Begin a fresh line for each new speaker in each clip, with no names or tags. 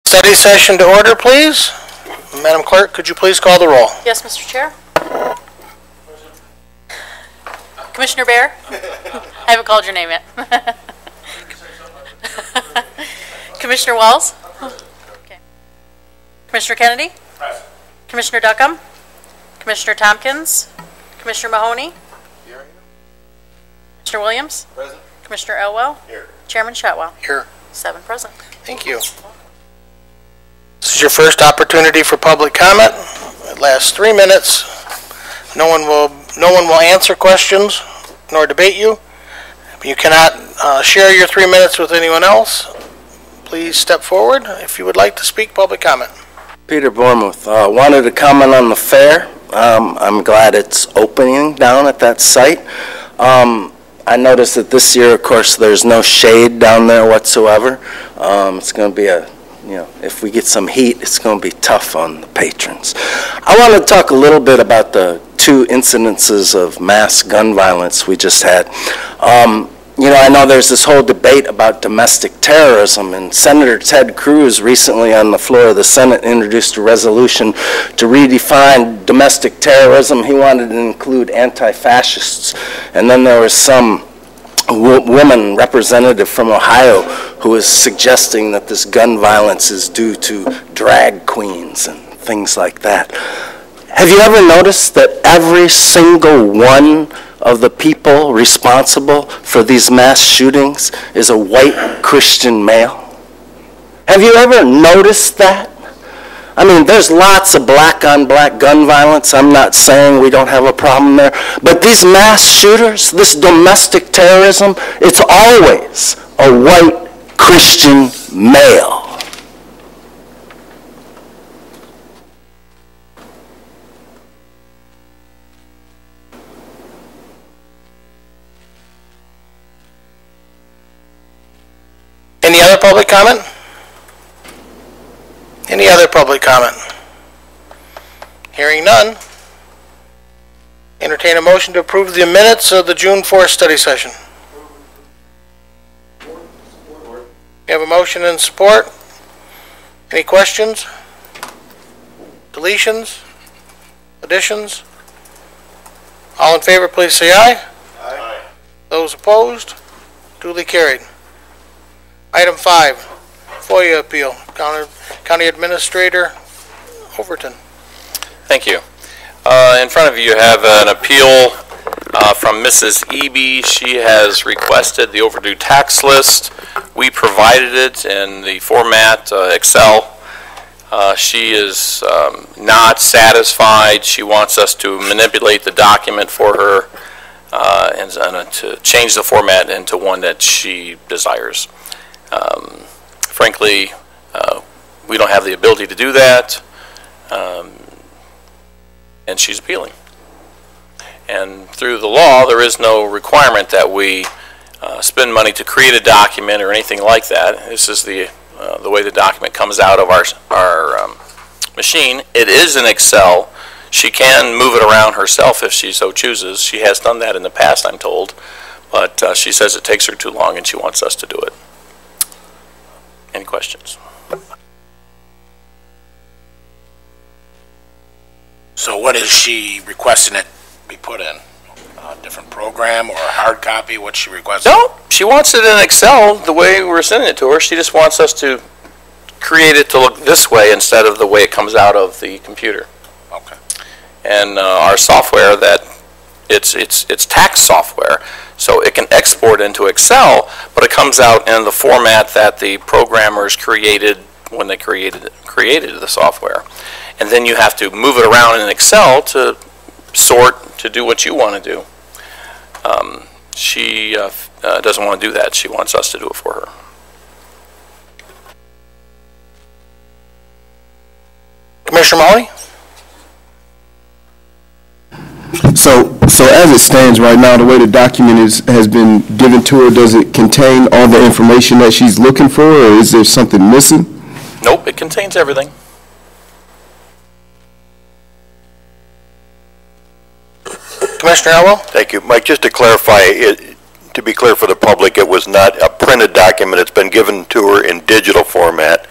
Study session to order, please. Madam Clerk, could you please call the roll?
Yes, Mr. Chair. Commissioner Bear? I haven't called your name yet. Commissioner Wells? Okay. Commissioner Kennedy? Present. Commissioner Duckham? Commissioner Tompkins? Commissioner Mahoney? Here. Commissioner Williams? Present. Commissioner Elwell? Here. Chairman Shotwell?
Here.
7 present.
Thank you. This is your first opportunity for public comment. It lasts 3 minutes. No one will answer questions nor debate you. You cannot share your 3 minutes with anyone else. Please step forward if you would like to speak public comment.
Peter Bournemouth. Wanted to comment on the fair. I'm glad it's opening down at that site. I noticed that this year, of course, there's no shade down there whatsoever. It's going to be if we get some heat, it's going to be tough on the patrons. I want to talk a little bit about the 2 incidences of mass gun violence we just had. I know there's this whole debate about domestic terrorism, and Senator Ted Cruz recently on the floor of the Senate introduced a resolution to redefine domestic terrorism. He wanted to include anti-fascists, and then there was some woman representative from Ohio who was suggesting that this gun violence is due to drag queens and things like that. Have you ever noticed that every single one of the people responsible for these mass shootings is a white Christian male? Have you ever noticed that? I mean, there's lots of black-on-black gun violence. I'm not saying we don't have a problem there. But these mass shooters, this domestic terrorism, it's always a white Christian male.
Any other public comment? Any other public comment? Hearing none. Entertain a motion to approve the minutes of the June 4th study session. We have a motion and support. Any questions? Deletions? Additions? All in favor, please say aye. Aye. Those opposed? Duly carried. Item 5, FOIA appeal. County Administrator Overton.
Thank you. In front of you have an appeal from Mrs. Eby. She has requested the overdue tax list. We provided it in the format Excel. She is not satisfied. She wants us to manipulate the document for her and to change the format into one that she desires. Frankly, we don't have the ability to do that, and she's appealing. And through the law, there is no requirement that we spend money to create a document or anything like that. This is the way the document comes out of our machine. It is in Excel. She can move it around herself if she so chooses. She has done that in the past, I'm told, but she says it takes her too long and she wants us to do it. Any questions?
So what is she requesting it be put in? A different program or a hard copy? What's she requesting?
No, she wants it in Excel the way we're sending it to her. She just wants us to create it to look this way instead of the way it comes out of the computer.
Okay.
And our software, that it's tax software, so it can export into Excel, but it comes out in the format that the programmers created when they created the software. And then you have to move it around in Excel to sort, to do what you want to do. She doesn't want to do that. She wants us to do it for her.
Commissioner Mahoney?
So as it stands right now, the way the document has been given to her, does it contain all the information that she's looking for, or is there something missing?
Nope, it contains everything.
Commissioner Elwell?
Thank you. Mike, just to clarify, to be clear for the public, it was not a printed document. It's been given to her in digital format.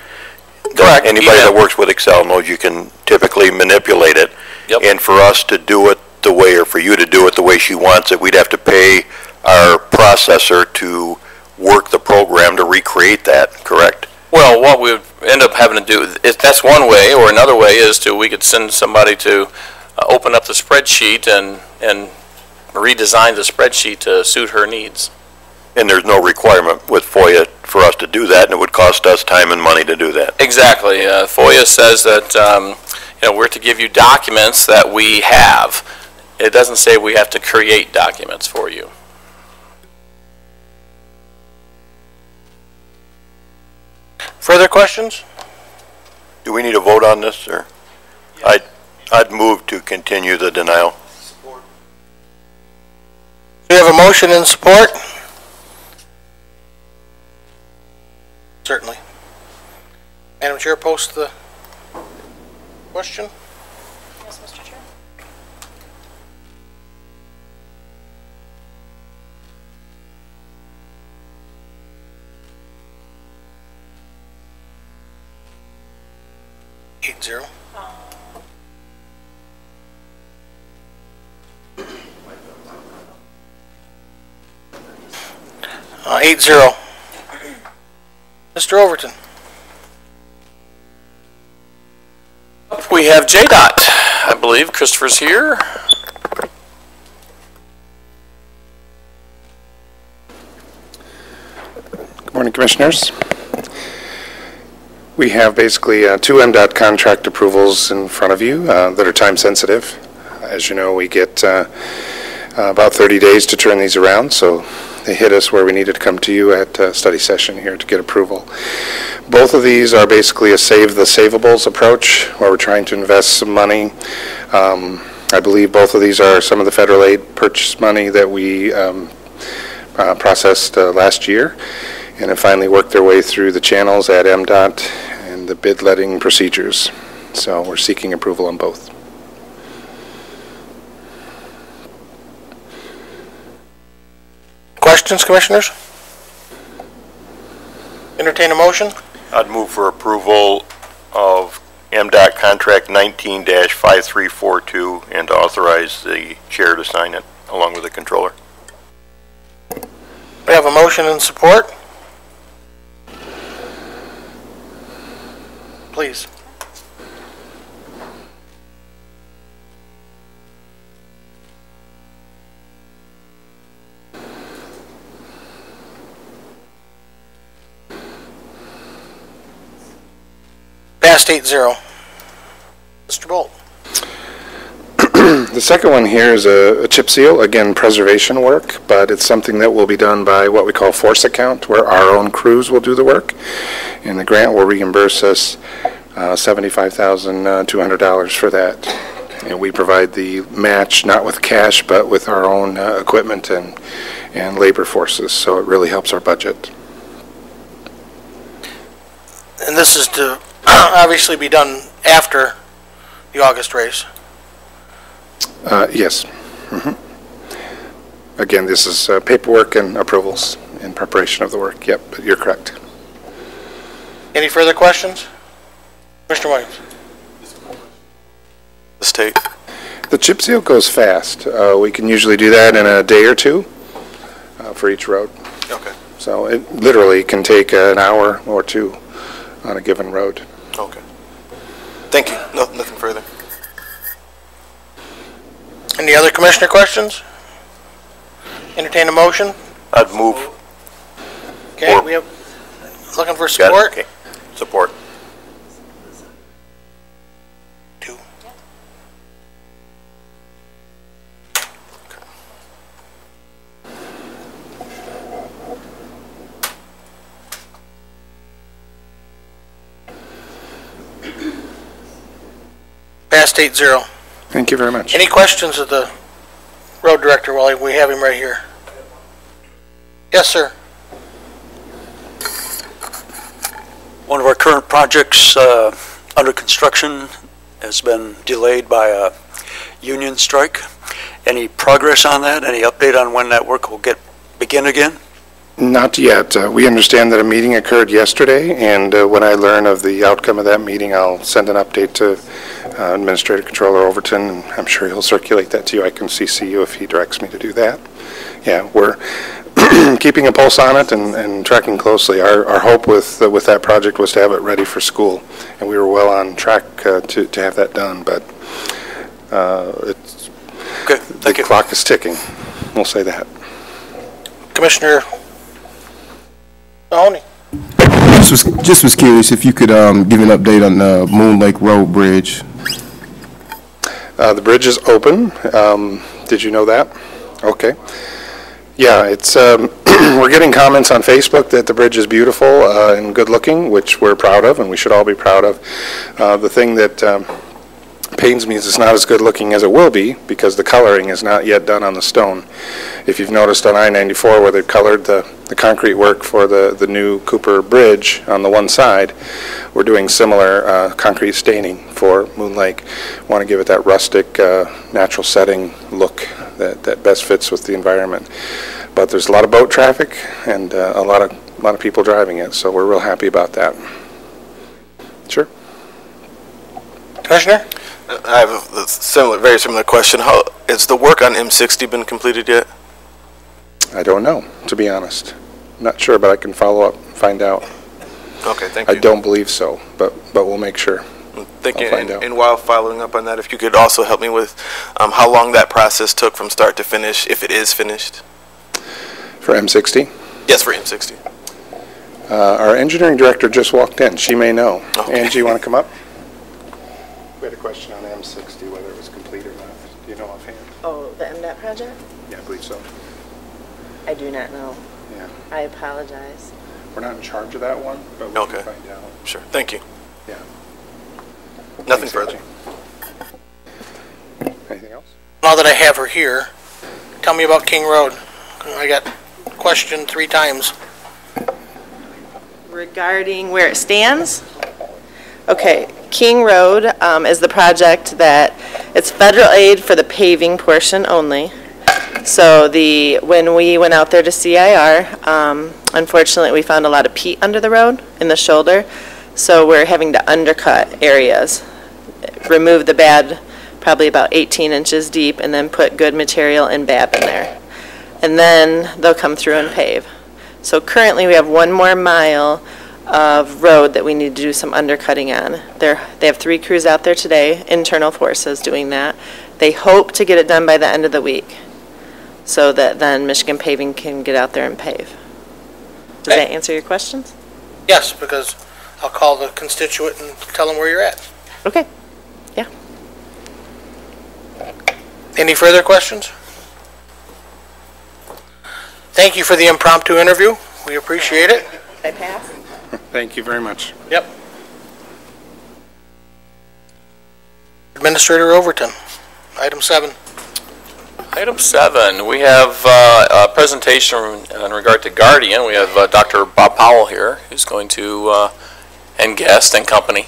Correct.
Anybody that works with Excel knows you can typically manipulate it.
Yep.
And for us to do it the way, or for you to do it the way she wants it, we'd have to pay our processor to work the program to recreate that, correct?
Well, what we would end up having to do, that's one way, or another way is we could send somebody to open up the spreadsheet and redesign the spreadsheet to suit her needs.
And there's no requirement with FOIA for us to do that, and it would cost us time and money to do that.
Exactly. FOIA says that we're to give you documents that we have. It doesn't say we have to create documents for you.
Further questions?
Do we need a vote on this, sir? I'd move to continue the denial.
We have a motion and support? Certainly. Madam Chair, post the question.
Yes, Mr. Chair.
Eight zero. Eight zero. Mr. Overton.
We have JDOT, I believe. Christopher's here.
Good morning, Commissioners. We have basically two MDOT contract approvals in front of you that are time sensitive. As you know, we get about 30 days to turn these around, so they hit us where we needed to come to you at study session here to get approval. Both of these are basically a save the savables approach, where we're trying to invest some money. I believe both of these are some of the federal aid purchase money that we processed last year, and have finally worked their way through the channels at MDOT and the bid letting procedures. So we're seeking approval on both.
Questions, Commissioners? Entertain a motion?
I'd move for approval of MDOT contract 19-5342 and to authorize the chair to sign it along with the controller.
We have a motion and support. Please. Passed 8-0. Mr. Bolt.
The second one here is a chip seal, again, preservation work, but it's something that will be done by what we call force account, where our own crews will do the work, and the grant will reimburse us $75,200 for that. And we provide the match, not with cash, but with our own equipment and labor forces, so it really helps our budget.
And this is to obviously be done after the August race.
Yes. Again, this is paperwork and approvals in preparation of the work. Yep, but you're correct.
Any further questions? Mr. Williams.
The state.
The chip seal goes fast. We can usually do that in a day or two for each road.
Okay.
So it literally can take an hour or two on a given road.
Okay. Thank you. No, nothing further.
Any other Commissioner questions? Entertain a motion?
I'd move.
Okay,
Or-
we have, looking for
Got it?
support?
Okay. Support.
Two. Passed 8-0.
Thank you very much.
Any questions of the road director while we have him right here? Yes, sir.
One of our current projects under construction has been delayed by a union strike. Any progress on that? Any update on when that work will begin again?
Not yet. We understand that a meeting occurred yesterday, and when I learn of the outcome of that meeting, I'll send an update to Administrative Controller Overton, and I'm sure he'll circulate that to you. I can CC you if he directs me to do that. Yeah, we're keeping a pulse on it and tracking closely. Our hope with that project was to have it ready for school, and we were well on track to have that done, but it's,
Okay, thank
the
you.
clock is ticking. We'll say that.
Commissioner Mahoney.
Just was curious if you could give an update on the Moon Lake Road Bridge.
The bridge is open. Did you know that? Okay. Yeah, it's we're getting comments on Facebook that the bridge is beautiful and good looking, which we're proud of, and we should all be proud of. The thing that pains me is it's not as good looking as it will be because the coloring is not yet done on the stone. If you've noticed on I-94 where they've colored the concrete work for the new Cooper Bridge on the one side, we're doing similar concrete staining for Moon Lake. Want to give it that rustic, natural setting look that best fits with the environment. But there's a lot of boat traffic and a lot of people driving it, so we're real happy about that. Sure.
Commissioner?
I have a very similar question. How has the work on M60 been completed yet?
I don't know, to be honest. I'm not sure, but I can follow up and find out.
Okay, thank you.
I don't believe so, but we'll make sure.
Thank you.
I'll find out.
And while following up on that, if you could also help me with how long that process took from start to finish, if it is finished?
For M60?
Yes, for M60.
Our engineering director just walked in. She may know.
Okay.
Angie, you want to come up? We had a question on M60, whether it was complete or not. Do you know offhand?
Oh, the MDOT project?
Yeah, I believe so.
I do not know.
Yeah.
I apologize.
We're not in charge of that one, but we
Okay.
can find out.
Sure. Thank you.
Yeah.
Nothing
Thanks,
further.
Angie. Anything else?
Now that I have her here, tell me about King Road. I got questioned 3 times.
Regarding where it stands? Okay, King Road is the project that, it's federal aid for the paving portion only. So when we went out there to CIR, unfortunately we found a lot of peat under the road in the shoulder. So we're having to undercut areas, remove the bad, probably about 18 inches deep, and then put good material and BAP in there. And then they'll come through and pave. So currently we have 1 more mile of road that we need to do some undercutting on. They have 3 crews out there today, internal forces doing that. They hope to get it done by the end of the week so that then Michigan Paving can get out there and pave. Does that answer your questions?
Yes, because I'll call the constituent and tell them where you're at.
Okay. Yeah.
Any further questions? Thank you for the impromptu interview. We appreciate it.
I pass?
Thank you very much.
Yep. Administrator Overton, item 7.
Item 7, we have a presentation in regard to Guardian. We have Dr. Bob Powell here, who's going to, and guest and company,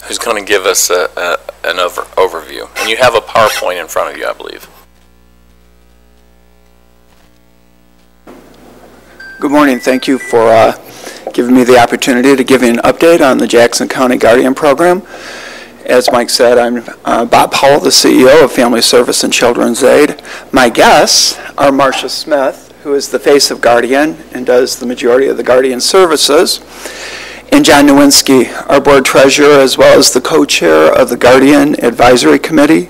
who's going to give us an overview. And you have a PowerPoint in front of you, I believe.
Good morning. Thank you for giving me the opportunity to give you an update on the Jackson County Guardian Program. As Mike said, I'm Bob Powell, the CEO of Family Service and Children's Aid. My guests are Marcia Smith, who is the face of Guardian and does the majority of the Guardian services, and John Nowinski, our board treasurer, as well as the co-chair of the Guardian Advisory Committee,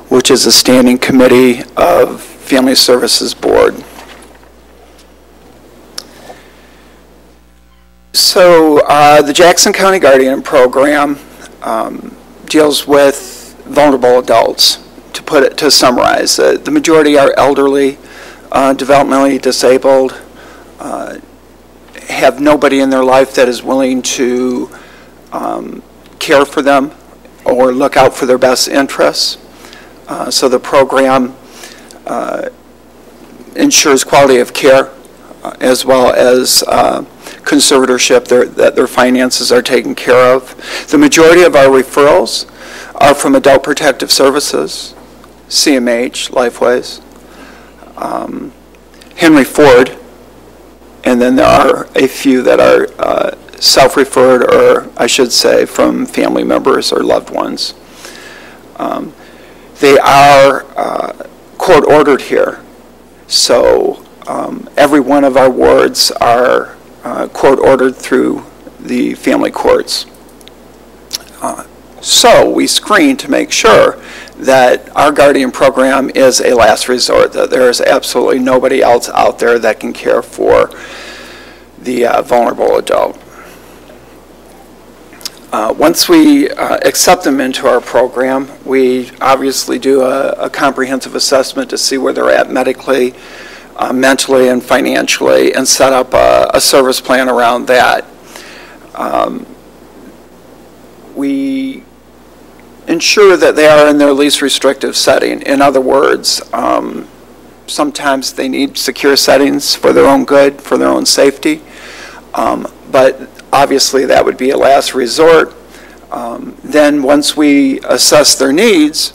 which is a standing committee of Family Services Board. So the Jackson County Guardian Program deals with vulnerable adults. To summarize, the majority are elderly, developmentally disabled, have nobody in their life that is willing to care for them or look out for their best interests. So the program ensures quality of care as well as conservatorship, that their finances are taken care of. The majority of our referrals are from Adult Protective Services, CMH, Lifeways, Henry Ford, and then there are a few that are self-referred, or I should say from family members or loved ones. They are court-ordered here, so every one of our wards are court-ordered through the family courts. So we screen to make sure that our Guardian program is a last resort, that there is absolutely nobody else out there that can care for the vulnerable adult. Once we accept them into our program, we obviously do a comprehensive assessment to see where they're at medically, mentally, and financially, and set up a service plan around that. We ensure that they are in their least restrictive setting. In other words, sometimes they need secure settings for their own good, for their own safety, but obviously that would be a last resort. Then once we assess their needs,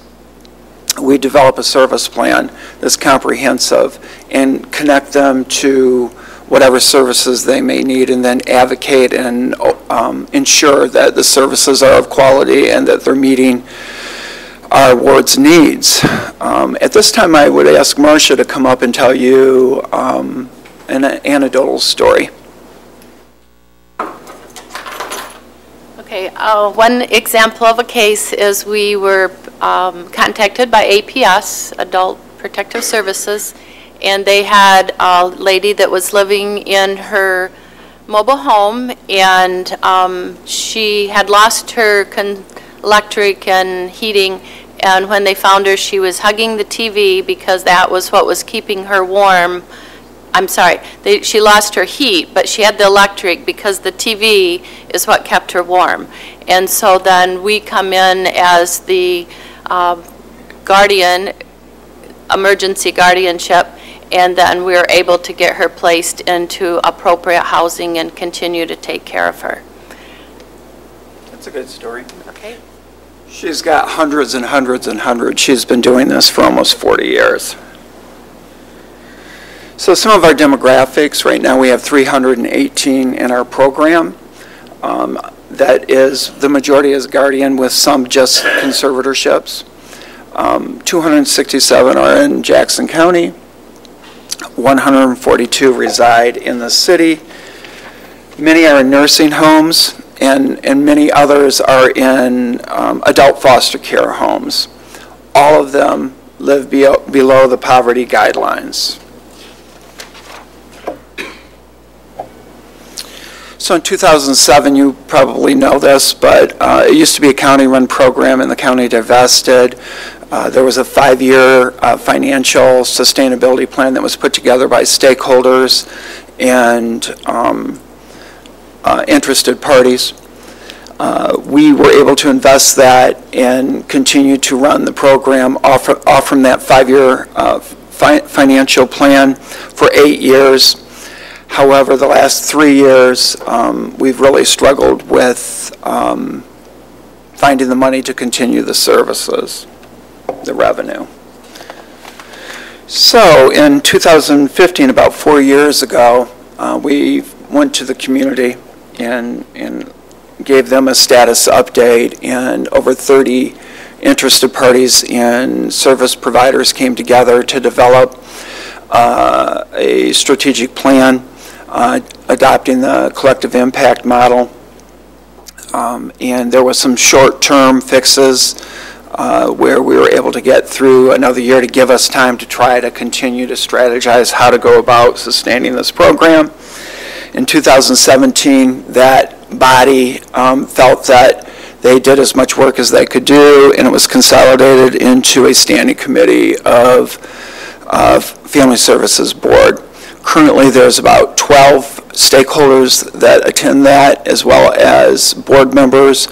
we develop a service plan that's comprehensive and connect them to whatever services they may need, and then advocate and ensure that the services are of quality and that they're meeting our ward's needs. At this time, I would ask Marcia to come up and tell you an anecdotal story.
Okay, one example of a case is we were contacted by APS, Adult Protective Services, and they had a lady that was living in her mobile home, and she had lost her electric and heating, and when they found her, she was hugging the TV because that was what was keeping her warm. I'm sorry, she lost her heat, but she had the electric because the TV is what kept her warm. And so then we come in as the guardian, emergency guardianship, and then we were able to get her placed into appropriate housing and continue to take care of her.
That's a good story.
Okay.
She's got hundreds and hundreds and hundreds. She's been doing this for almost 40 years. So some of our demographics, right now we have 318 in our program. That is, the majority is guardian with some just conservatorships. 267 are in Jackson County. 142 reside in the city. Many are in nursing homes, and many others are in adult foster care homes. All of them live below the poverty guidelines. So in 2007, you probably know this, but it used to be a county-run program, and the county divested. There was a 5-year financial sustainability plan that was put together by stakeholders and interested parties. We were able to invest that and continue to run the program off from that 5-year financial plan for 8 years. However, the last 3 years, we've really struggled with finding the money to continue the services, the revenue. So in 2015, about 4 years ago, we went to the community and gave them a status update, and over 30 interested parties and service providers came together to develop a strategic plan adopting the collective impact model. And there was some short-term fixes where we were able to get through another year to give us time to try to continue to strategize how to go about sustaining this program. In 2017, that body felt that they did as much work as they could do, and it was consolidated into a standing committee of Family Services Board. Currently, there's about 12 stakeholders that attend that, as well as board members.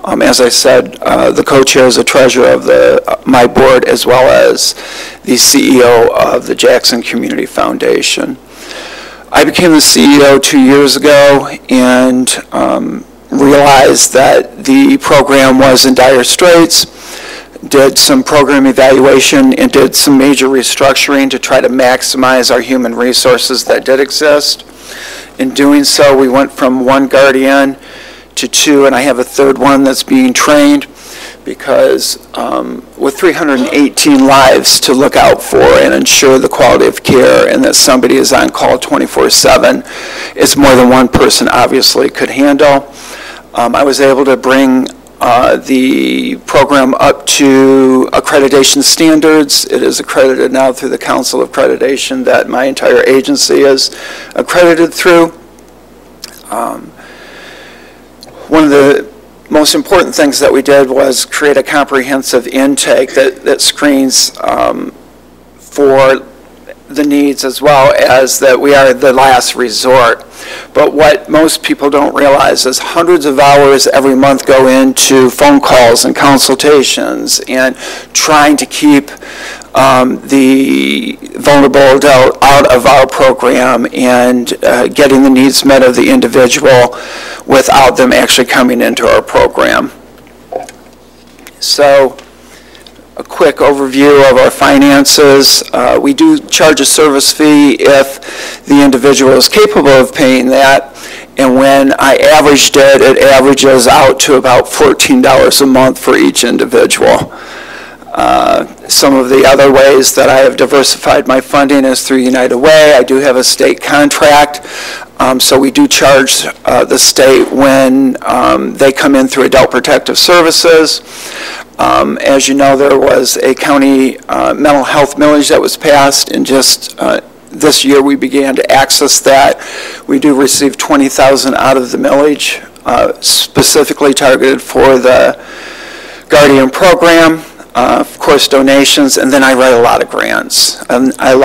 As I said, the co-chair is the treasurer of my board, as well as the CEO of the Jackson Community Foundation. I became the CEO 2 years ago and realized that the program was in dire straits, did some program evaluation, and did some major restructuring to try to maximize our human resources that did exist. In doing so, we went from 1 guardian to 2, and I have a 3rd one that's being trained, because with 318 lives to look out for and ensure the quality of care, and that somebody is on call 24/7, it's more than one person obviously could handle. I was able to bring the program up to accreditation standards. It is accredited now through the Council of Accreditation that my entire agency is accredited through. One of the most important things that we did was create a comprehensive intake that screens for the needs, as well as that we are the last resort. But what most people don't realize is hundreds of hours every month go into phone calls and consultations and trying to keep the vulnerable adult out of our program and getting the needs met of the individual without them actually coming into our program. So, a quick overview of our finances. We do charge a service fee if the individual is capable of paying that, and when I averaged it, it averages out to about $14 a month for each individual. Some of the other ways that I have diversified my funding is through United Way. I do have a state contract, so we do charge the state when they come in through Adult Protective Services. As you know, there was a county mental health millage that was passed, and just this year we began to access that. We do receive $20,000 out of the millage, specifically targeted for the Guardian program. Of course, donations, and then I write a lot of grants. And I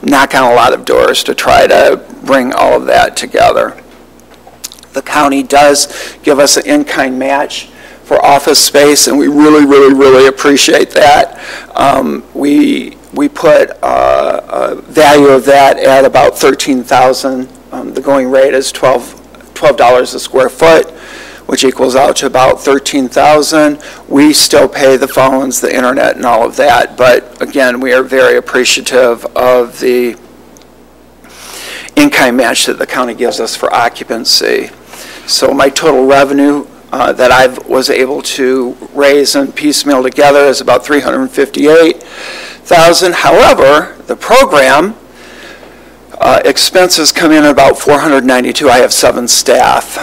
knock on a lot of doors to try to bring all of that together. The county does give us an in-kind match for office space, and we really, really, really appreciate that. We put a value of that at about $13,000. The going rate is $12 a square foot, which equals out to about $13,000. We still pay the phones, the internet, and all of that, but again, we are very appreciative of the in-kind match that the county gives us for occupancy. So my total revenue that I was able to raise and piecemeal together is about $358,000. However, the program expenses come in about $492. I have 7 staff,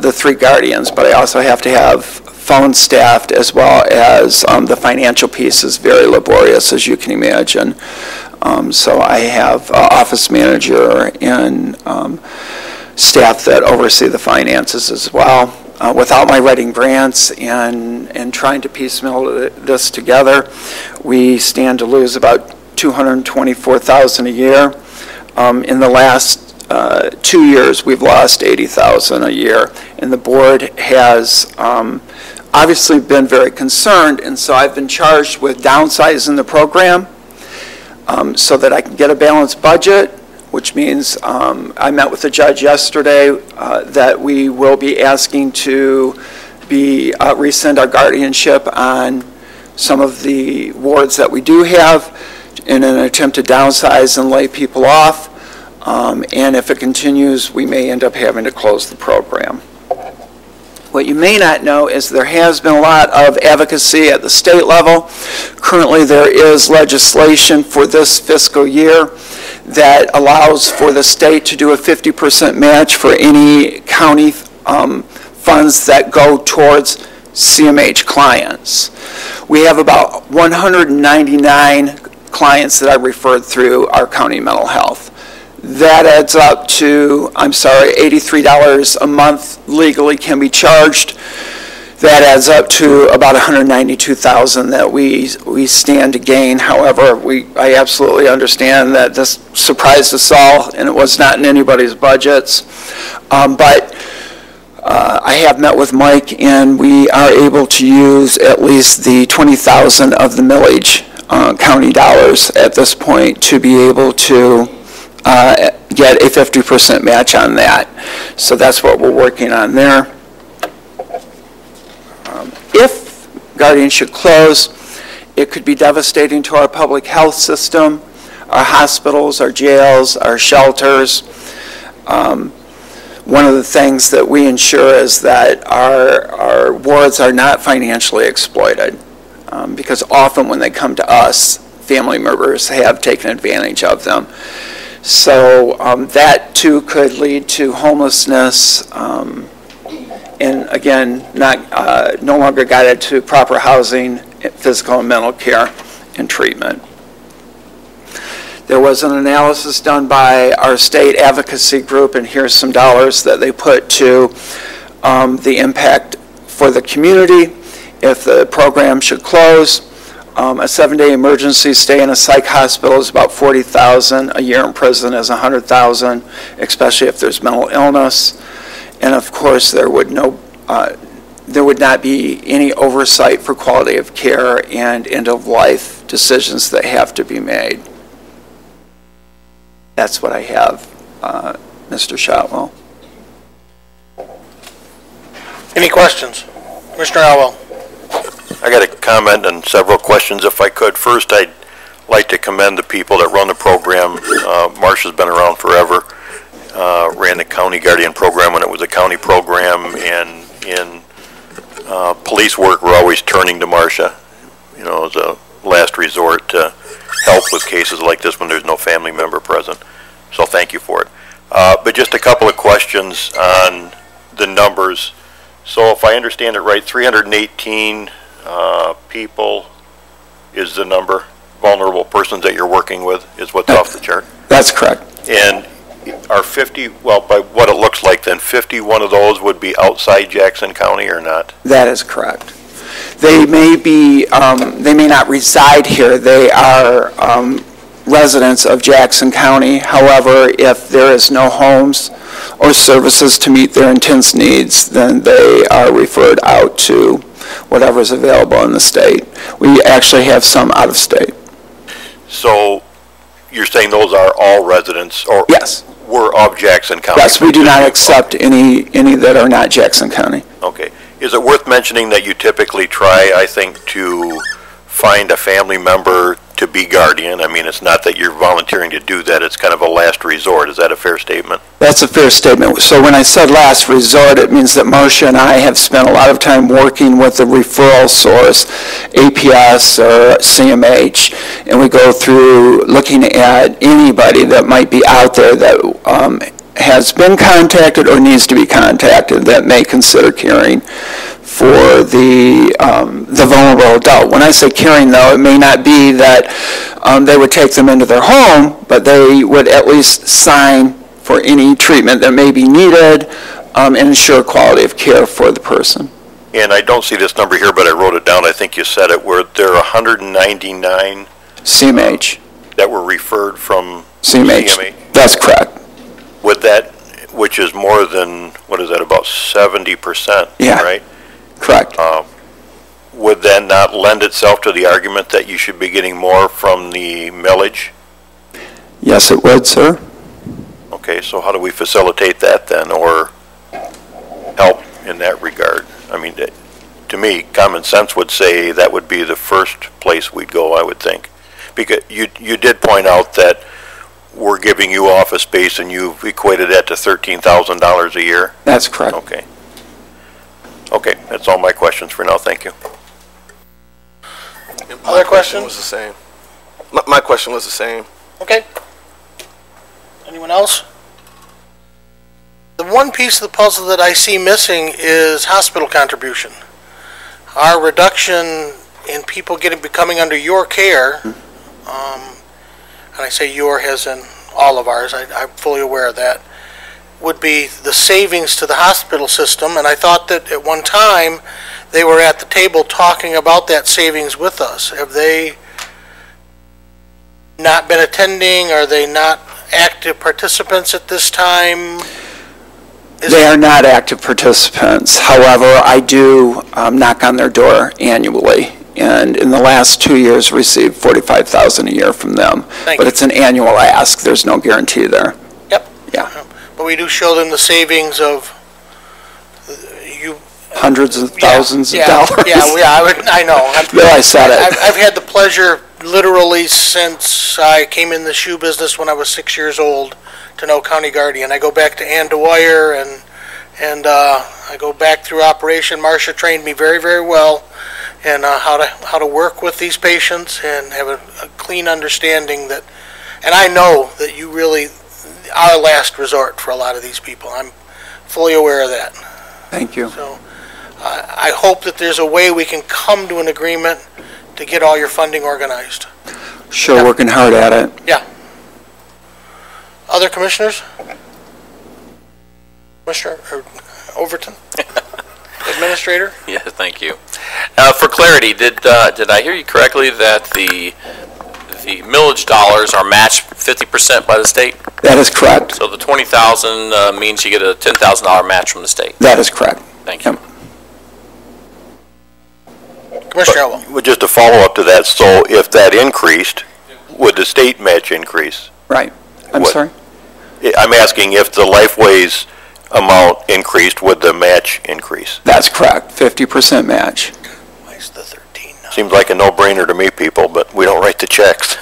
the 3 guardians, but I also have to have phone staffed, as well as the financial piece is very laborious, as you can imagine. So I have office manager and staff that oversee the finances as well. Without my writing grants and trying to piecemeal this together, we stand to lose about $224,000 a year. In the last 2 years, we've lost $80,000 a year, and the board has obviously been very concerned, and so I've been charged with downsizing the program so that I can get a balanced budget, which means I met with the judge yesterday that we will be asking to rescind our guardianship on some of the wards that we do have in an attempt to downsize and lay people off. And if it continues, we may end up having to close the program. What you may not know is there has been a lot of advocacy at the state level. Currently, there is legislation for this fiscal year that allows for the state to do a 50% match for any county funds that go towards CMH clients. We have about 199 clients that I referred through our county mental health. That adds up to, $83 a month legally can be charged. That adds up to about $192,000 that we stand to gain. However, I absolutely understand that this surprised us all, and it was not in anybody's budgets. But I have met with Mike, and we are able to use at least the $20,000 of the millage county dollars at this point to be able to get a 50% match on that. So that's what we're working on there. If Guardian should close, it could be devastating to our public health system, our hospitals, our jails, our shelters. One of the things that we ensure is that our wards are not financially exploited, because often when they come to us, family members have taken advantage of them. So that too could lead to homelessness, and again, no longer guided to proper housing, physical and mental care, and treatment. There was an analysis done by our state advocacy group, and here's some dollars that they put to the impact for the community if the program should close. A 7-day emergency stay in a psych hospital is about $40,000. A year in prison is $100,000, especially if there's mental illness. And of course, there would not be any oversight for quality of care and end-of-life decisions that have to be made. That's what I have, Mr. Shotwell.
Any questions? Commissioner Elwell.
I got a comment and several questions if I could. First, I'd like to commend the people that run the program. Marcia's been around forever. Ran the County Guardian program when it was a county program, and in police work, we're always turning to Marcia, as a last resort to help with cases like this when there's no family member present. So thank you for it. But just a couple of questions on the numbers. So if I understand it right, 318 people is the number, vulnerable persons that you're working with, is what's off the chart?
That's correct.
And are 50, well, by what it looks like then, 51 of those would be outside Jackson County or not?
That is correct. They may not reside here. They are residents of Jackson County. However, if there is no homes or services to meet their intense needs, then they are referred out to whatever is available in the state. We actually have some out of state.
So you're saying those are all residents, or
yes,
were of Jackson County?
Yes, we do not accept any that are not Jackson County.
Okay. Is it worth mentioning that you typically try, I think, to find a family member to be guardian? I mean, it's not that you're volunteering to do that, it's kind of a last resort. Is that a fair statement?
That's a fair statement. So when I said last resort, it means that Marcia and I have spent a lot of time working with the referral source, APS or CMH, and we go through looking at anybody that might be out there that has been contacted or needs to be contacted that may consider caring for the vulnerable adult. When I say caring, though, it may not be that they would take them into their home, but they would at least sign for any treatment that may be needed and ensure quality of care for the person.
And I don't see this number here, but I wrote it down. I think you said it, where there are 199
CMH
that were referred from
CMH. That's correct.
With that, which is more than, what is that, about 70%,
yeah,
right?
Correct.
Would that not lend itself to the argument that you should be getting more from the millage?
Yes, it would, sir.
Okay, so how do we facilitate that then, or help in that regard? I mean, to me, common sense would say that would be the first place we'd go, I would think. Because you did point out that we're giving you office space and you've equated that to $13,000 a year?
That's correct.
Okay. Okay, that's all my questions for now. Thank you.
Other questions?
Was the same. My question was the same.
Okay. Anyone else? The one piece of the puzzle that I see missing is hospital contribution. Our reduction in people becoming under your care, and I say your as in all of ours, I'm fully aware of that, would be the savings to the hospital system, and I thought that at one time they were at the table talking about that savings with us. Have they not been attending? Are they not active participants at this time?
They are not active participants. However, I do knock on their door annually, and in the last 2 years received $45,000 a year from them. But it's an annual ask. There's no guarantee there.
Yep.
Yeah.
But we do show them the savings of
hundreds of thousands of dollars.
I know.
I said it.
I've had the pleasure, literally since I came in the shoe business when I was 6 years old, to know County Guardian. I go back to Ann Dwyer and I go back through operation. Marcia trained me very, very well in how to work with these patients and have a clean understanding that, and I know that you really are last resort for a lot of these people. I'm fully aware of that.
Thank you.
So I hope that there's a way we can come to an agreement to get all your funding organized.
Sure, working hard at it.
Yeah. Other commissioners? Commissioner Overton? Administrator?
Yeah, thank you. For clarity, did I hear you correctly that the millage dollars are matched 50% by the state?
That is correct.
So the $20,000 means you get a $10,000 match from the state?
That is correct.
Thank you.
Commissioner Elwell?
Well, just a follow-up to that, so if that increased, would the state match increase?
Right. I'm sorry?
I'm asking if the Lifeways amount increased, would the match increase?
That's correct, 50% match.
Why's the 13 now?
Seems like a no-brainer to me, people, but we don't write the checks.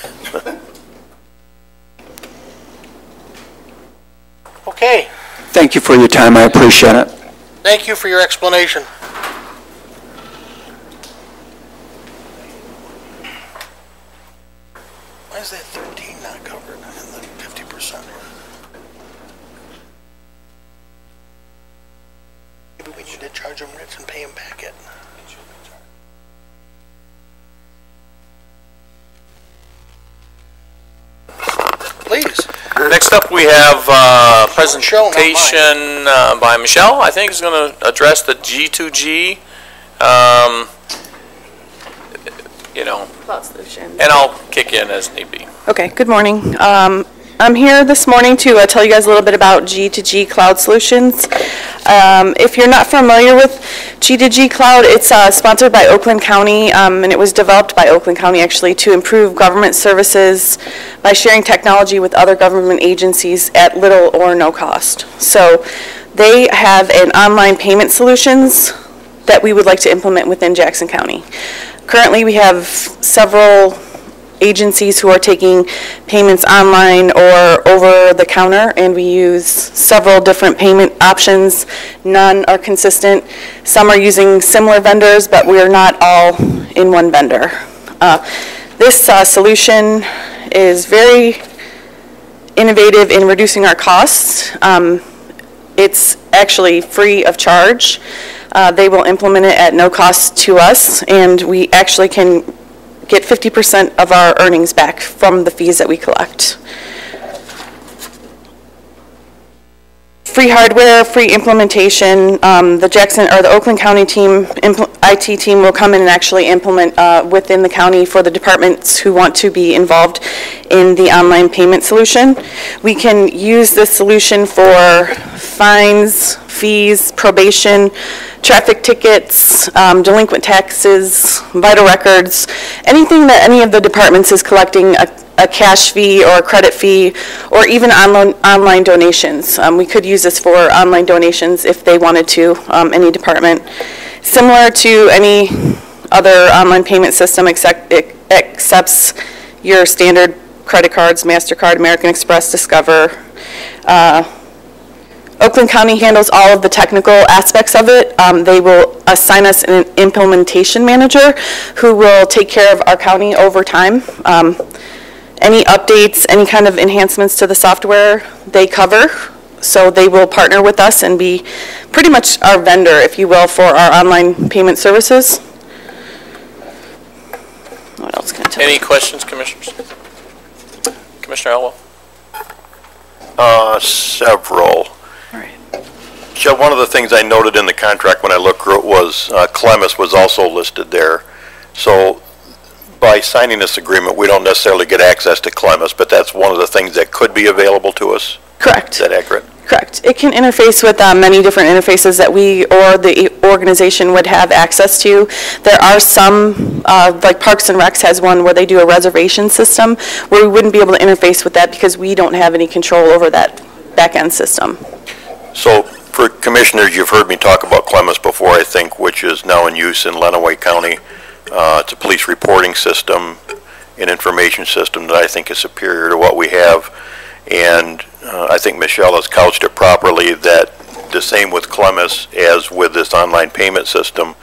Okay.
Thank you for your time, I appreciate it.
Thank you for your explanation. Why is that 13 not covered in the 50%? Maybe we need to charge them rich and pay them back it. Please.
Next up, we have a presentation by Michelle, I think, is going to address the G2G,
Cloud Solutions.
and I'll kick in as need be.
Okay, good morning. I'm here this morning to tell you guys a little bit about G2G Cloud Solutions. If you're not familiar with G2G Cloud, it's sponsored by Oakland County, and it was developed by Oakland County actually to improve government services by sharing technology with other government agencies at little or no cost. So they have an online payment solutions that we would like to implement within Jackson County. Currently, we have several agencies who are taking payments online or over the counter, and we use several different payment options. None are consistent. Some are using similar vendors, but we're not all in one vendor. This solution is very innovative in reducing our costs. It's actually free of charge. They will implement it at no cost to us, and we actually can get 50% of our earnings back from the fees that we collect. Free hardware, free implementation. The Oakland County team, IT team will come in and actually implement within the county for the departments who want to be involved in the online payment solution. We can use this solution for fines, fees, probation, traffic tickets, delinquent taxes, vital records, anything that any of the departments is collecting a cash fee or a credit fee, or even online donations. We could use this for online donations if they wanted to, any department. Similar to any other online payment system, it accepts your standard credit cards, MasterCard, American Express, Discover. Oakland County handles all of the technical aspects of it. They will assign us an implementation manager who will take care of our county over time. Any updates, any kind of enhancements to the software, they cover. So they will partner with us and be pretty much our vendor, if you will, for our online payment services. What else can I tell you?
Any questions, commissioners? Commissioner Elwell?
Several.
All right.
Joe, one of the things I noted in the contract when I looked through it was Clemis was also listed there. So by signing this agreement, we don't necessarily get access to Clemis, but that's one of the things that could be available to us?
Correct.
Is that accurate?
Correct. It can interface with many different interfaces that we or the organization would have access to. There are some, like Parks and Recs has one where they do a reservation system, where we wouldn't be able to interface with that because we don't have any control over that back-end system.
So for commissioners, you've heard me talk about Clemis before, I think, which is now in use in Lenawee County. It's a police reporting system, an information system that I think is superior to what we have. And I think Michelle has couched it properly that the same with Clemens as with this online payment system.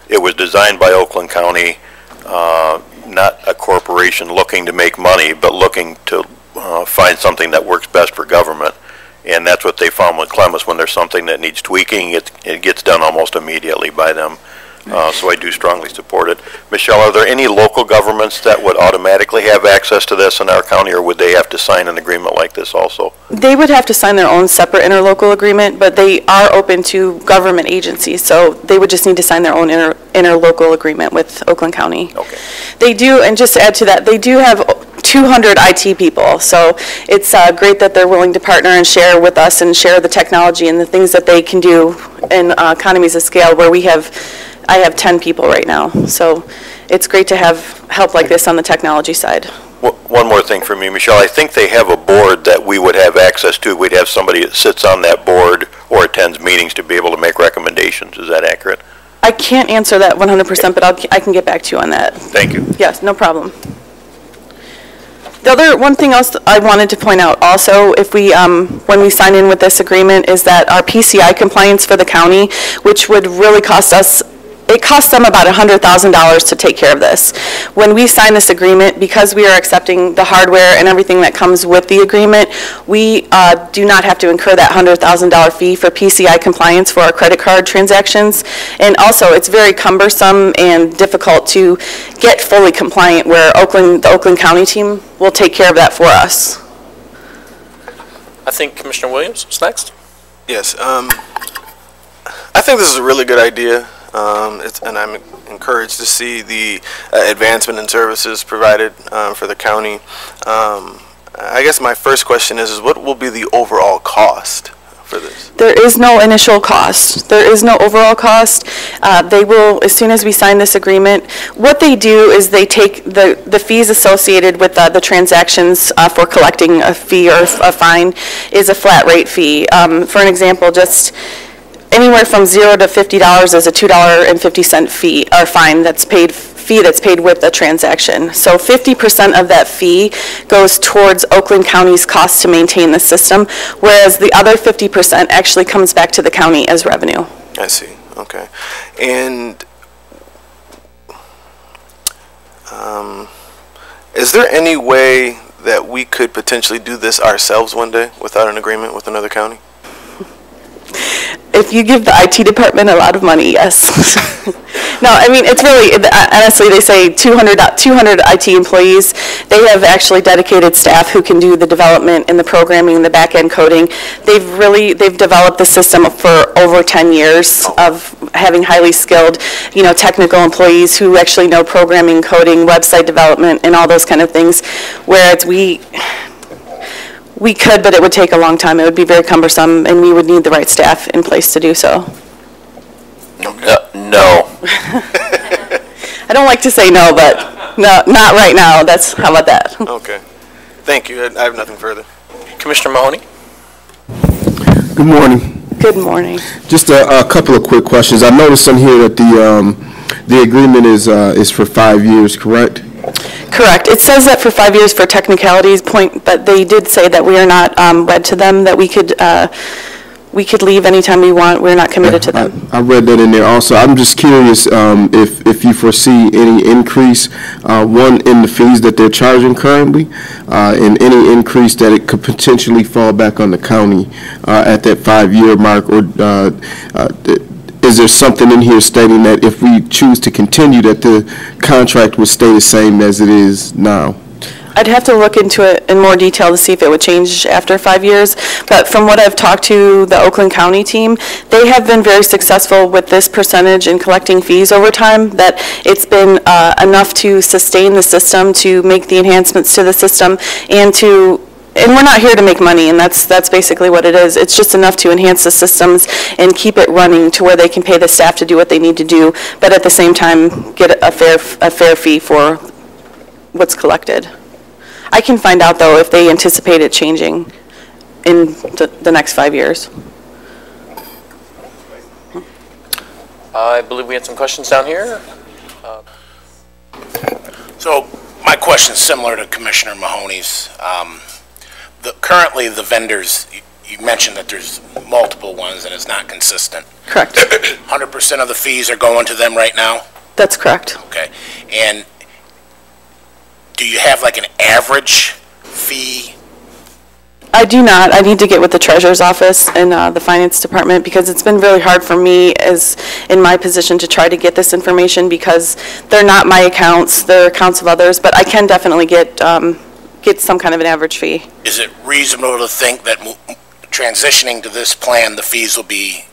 It was designed by Oakland County, not a corporation looking to make money, but looking to find something that works best for government. And that's what they found with Clemens. When there's something that needs tweaking, it gets done almost immediately by them. So I do strongly support it. Michelle, are there any local governments that would automatically have access to this in our county, or would they have to sign an agreement like this also?
They would have to sign their own separate interlocal agreement, but they are open to government agencies, so they would just need to sign their own interlocal agreement with Oakland County.
Okay.
They do, and just to add to that, they do have 200 IT people, so it's great that they're willing to partner and share with us and share the technology and the things that they can do in economies of scale where I have 10 people right now, so it's great to have help like this on the technology side.
One more thing for me, Michelle. I think they have a board that we would have access to. We'd have somebody that sits on that board or attends meetings to be able to make recommendations. Is that accurate?
I can't answer that 100%, but I can get back to you on that.
Thank you.
Yes, no problem. One thing else I wanted to point out also, if we, when we sign in with this agreement, is that our PCI compliance for the county, which would really cost us, it costs them about $100,000 to take care of this. When we sign this agreement, because we are accepting the hardware and everything that comes with the agreement, we do not have to incur that $100,000 fee for PCI compliance for our credit card transactions. And also, it's very cumbersome and difficult to get fully compliant, where the Oakland County team will take care of that for us.
I think Commissioner Williams was next.
Yes. I think this is a really good idea. And I'm encouraged to see the advancement in services provided for the county. I guess my first question is what will be the overall cost for this?
There is no initial cost. There is no overall cost. They will, as soon as we sign this agreement, what they do is they take the fees associated with the transactions for collecting a fee or a fine is a flat rate fee. For an example, just anywhere from $0 to $50 is a $2.50 fee or fine that's paid with the transaction. So 50% of that fee goes towards Oakland County's cost to maintain the system, whereas the other 50% actually comes back to the county as revenue.
I see. Okay. And is there any way that we could potentially do this ourselves one day without an agreement with another county?
If you give the IT department a lot of money, yes. No, I mean, it's really, honestly, they say 200 IT employees. They have actually dedicated staff who can do the development and the programming, the back-end coding. They've developed the system for over 10 years of having highly skilled, technical employees who actually know programming, coding, website development, and all those kind of things. Whereas we could, but it would take a long time. It would be very cumbersome, and we would need the right staff in place to do so.
No.
I don't like to say no, but no, not right now. How about that?
Okay. Thank you. I have nothing further.
Commissioner Mahoney?
Good morning.
Good morning.
Just a couple of quick questions. I noticed on here that the agreement is for 5 years, correct?
Correct. It says that for 5 years for technicalities point, but they did say that we are not wed to them, that we could leave anytime we want. We're not committed to them.
I read that in there also. I'm just curious if you foresee any increase, one, in the fees that they're charging currently, and any increase that it could potentially fall back on the county at that 5-year mark, or is there something in here stating that if we choose to continue that the contract would stay the same as it is now?
I'd have to look into it in more detail to see if it would change after 5 years. But from what I've talked to the Oakland County team, they have been very successful with this percentage in collecting fees over time, that it's been enough to sustain the system, to make the enhancements to the system, and we're not here to make money, and that's basically what it is. It's just enough to enhance the systems and keep it running to where they can pay the staff to do what they need to do, but at the same time get a fair fee for what's collected. I can find out, though, if they anticipate it changing in the next 5 years.
I believe we had some questions down here.
So my question is similar to Commissioner Mahoney's. currently the vendors, you mentioned that there's multiple ones and it's not consistent.
Correct.
100% of the fees are going to them right now?
That's correct.
Okay. And do you have like an average fee?
I do not. I need to get with the treasurer's office and the finance department because it's been really hard for me as in my position to try to get this information because they're not my accounts, they're accounts of others, but I can definitely get some kind of an average fee.
Is it reasonable to think that transitioning to this plan, the fees will be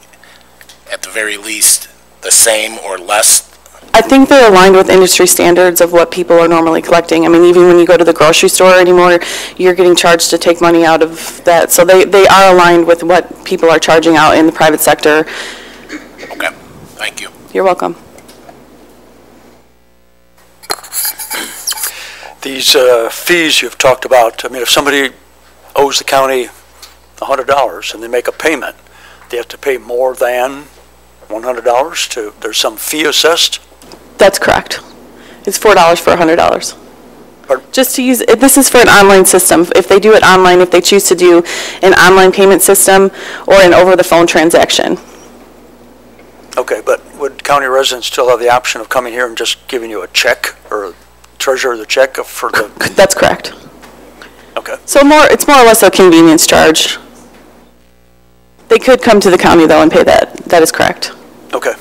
at the very least the same or less?
I think they're aligned with industry standards of what people are normally collecting. I mean, even when you go to the grocery store anymore, you're getting charged to take money out of that. So they are aligned with what people are charging out in the private sector.
Okay, thank you.
You're welcome.
These fees you've talked about, I mean, if somebody owes the county $100 and they make a payment, they have to pay more than $100 to, there's some fee assessed?
That's correct. It's $4 for $100.
Pardon?
Just to use, this is for an online system. If they do it online, if they choose to do an online payment system or an over-the-phone transaction.
Okay, but would county residents still have the option of coming here and just giving you a check or treasurer the check for the?
That's correct.
Okay.
So it's more or less a convenience charge. They could come to the county though and pay that. That is correct.
Okay.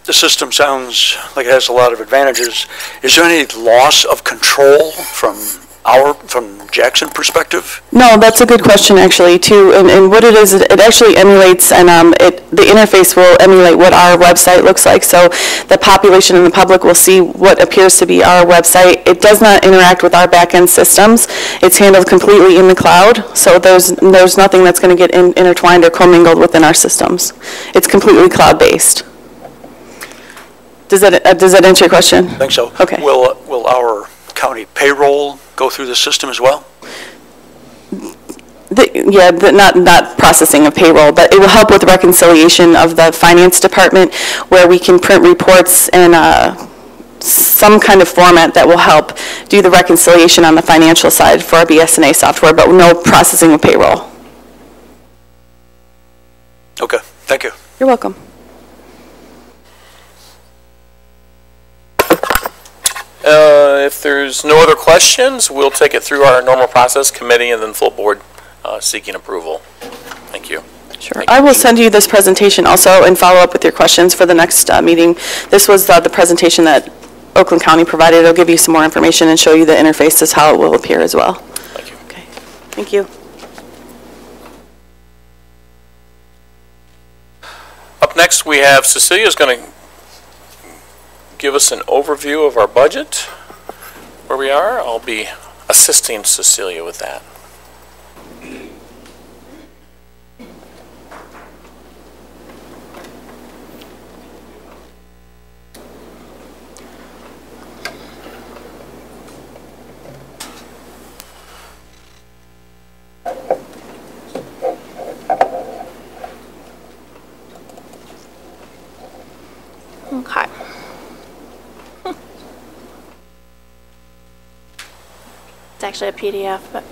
The system sounds like it has a lot of advantages. Is there any loss of control from Jackson perspective?
No, that's a good question actually too. And what it is, it actually emulates and the interface will emulate what our website looks like. So the population and the public will see what appears to be our website. It does not interact with our back-end systems. It's handled completely in the cloud. So there's nothing that's going to get intertwined or commingled within our systems. It's completely cloud-based. Does that answer your question?
I think so.
Okay.
Will our county payroll go through the system as well?
Not processing of payroll, but it will help with reconciliation of the finance department where we can print reports in some kind of format that will help do the reconciliation on the financial side for our BS&A software, but no processing of payroll.
Okay, thank you.
You're welcome.
If there's no other questions, we'll take it through our normal process, committee, and then full board seeking approval. Thank you.
Sure. I will send you this presentation also and follow up with your questions for the next meeting. This was the presentation that Oakland County provided. It'll give you some more information and show you the interfaces, how it will appear as well.
Thank you.
Okay. Thank you.
Up next, we have Cecilia's going to give us an overview of our budget, where we are. I'll be assisting Cecilia with that.
Okay. It's actually a PDF, but.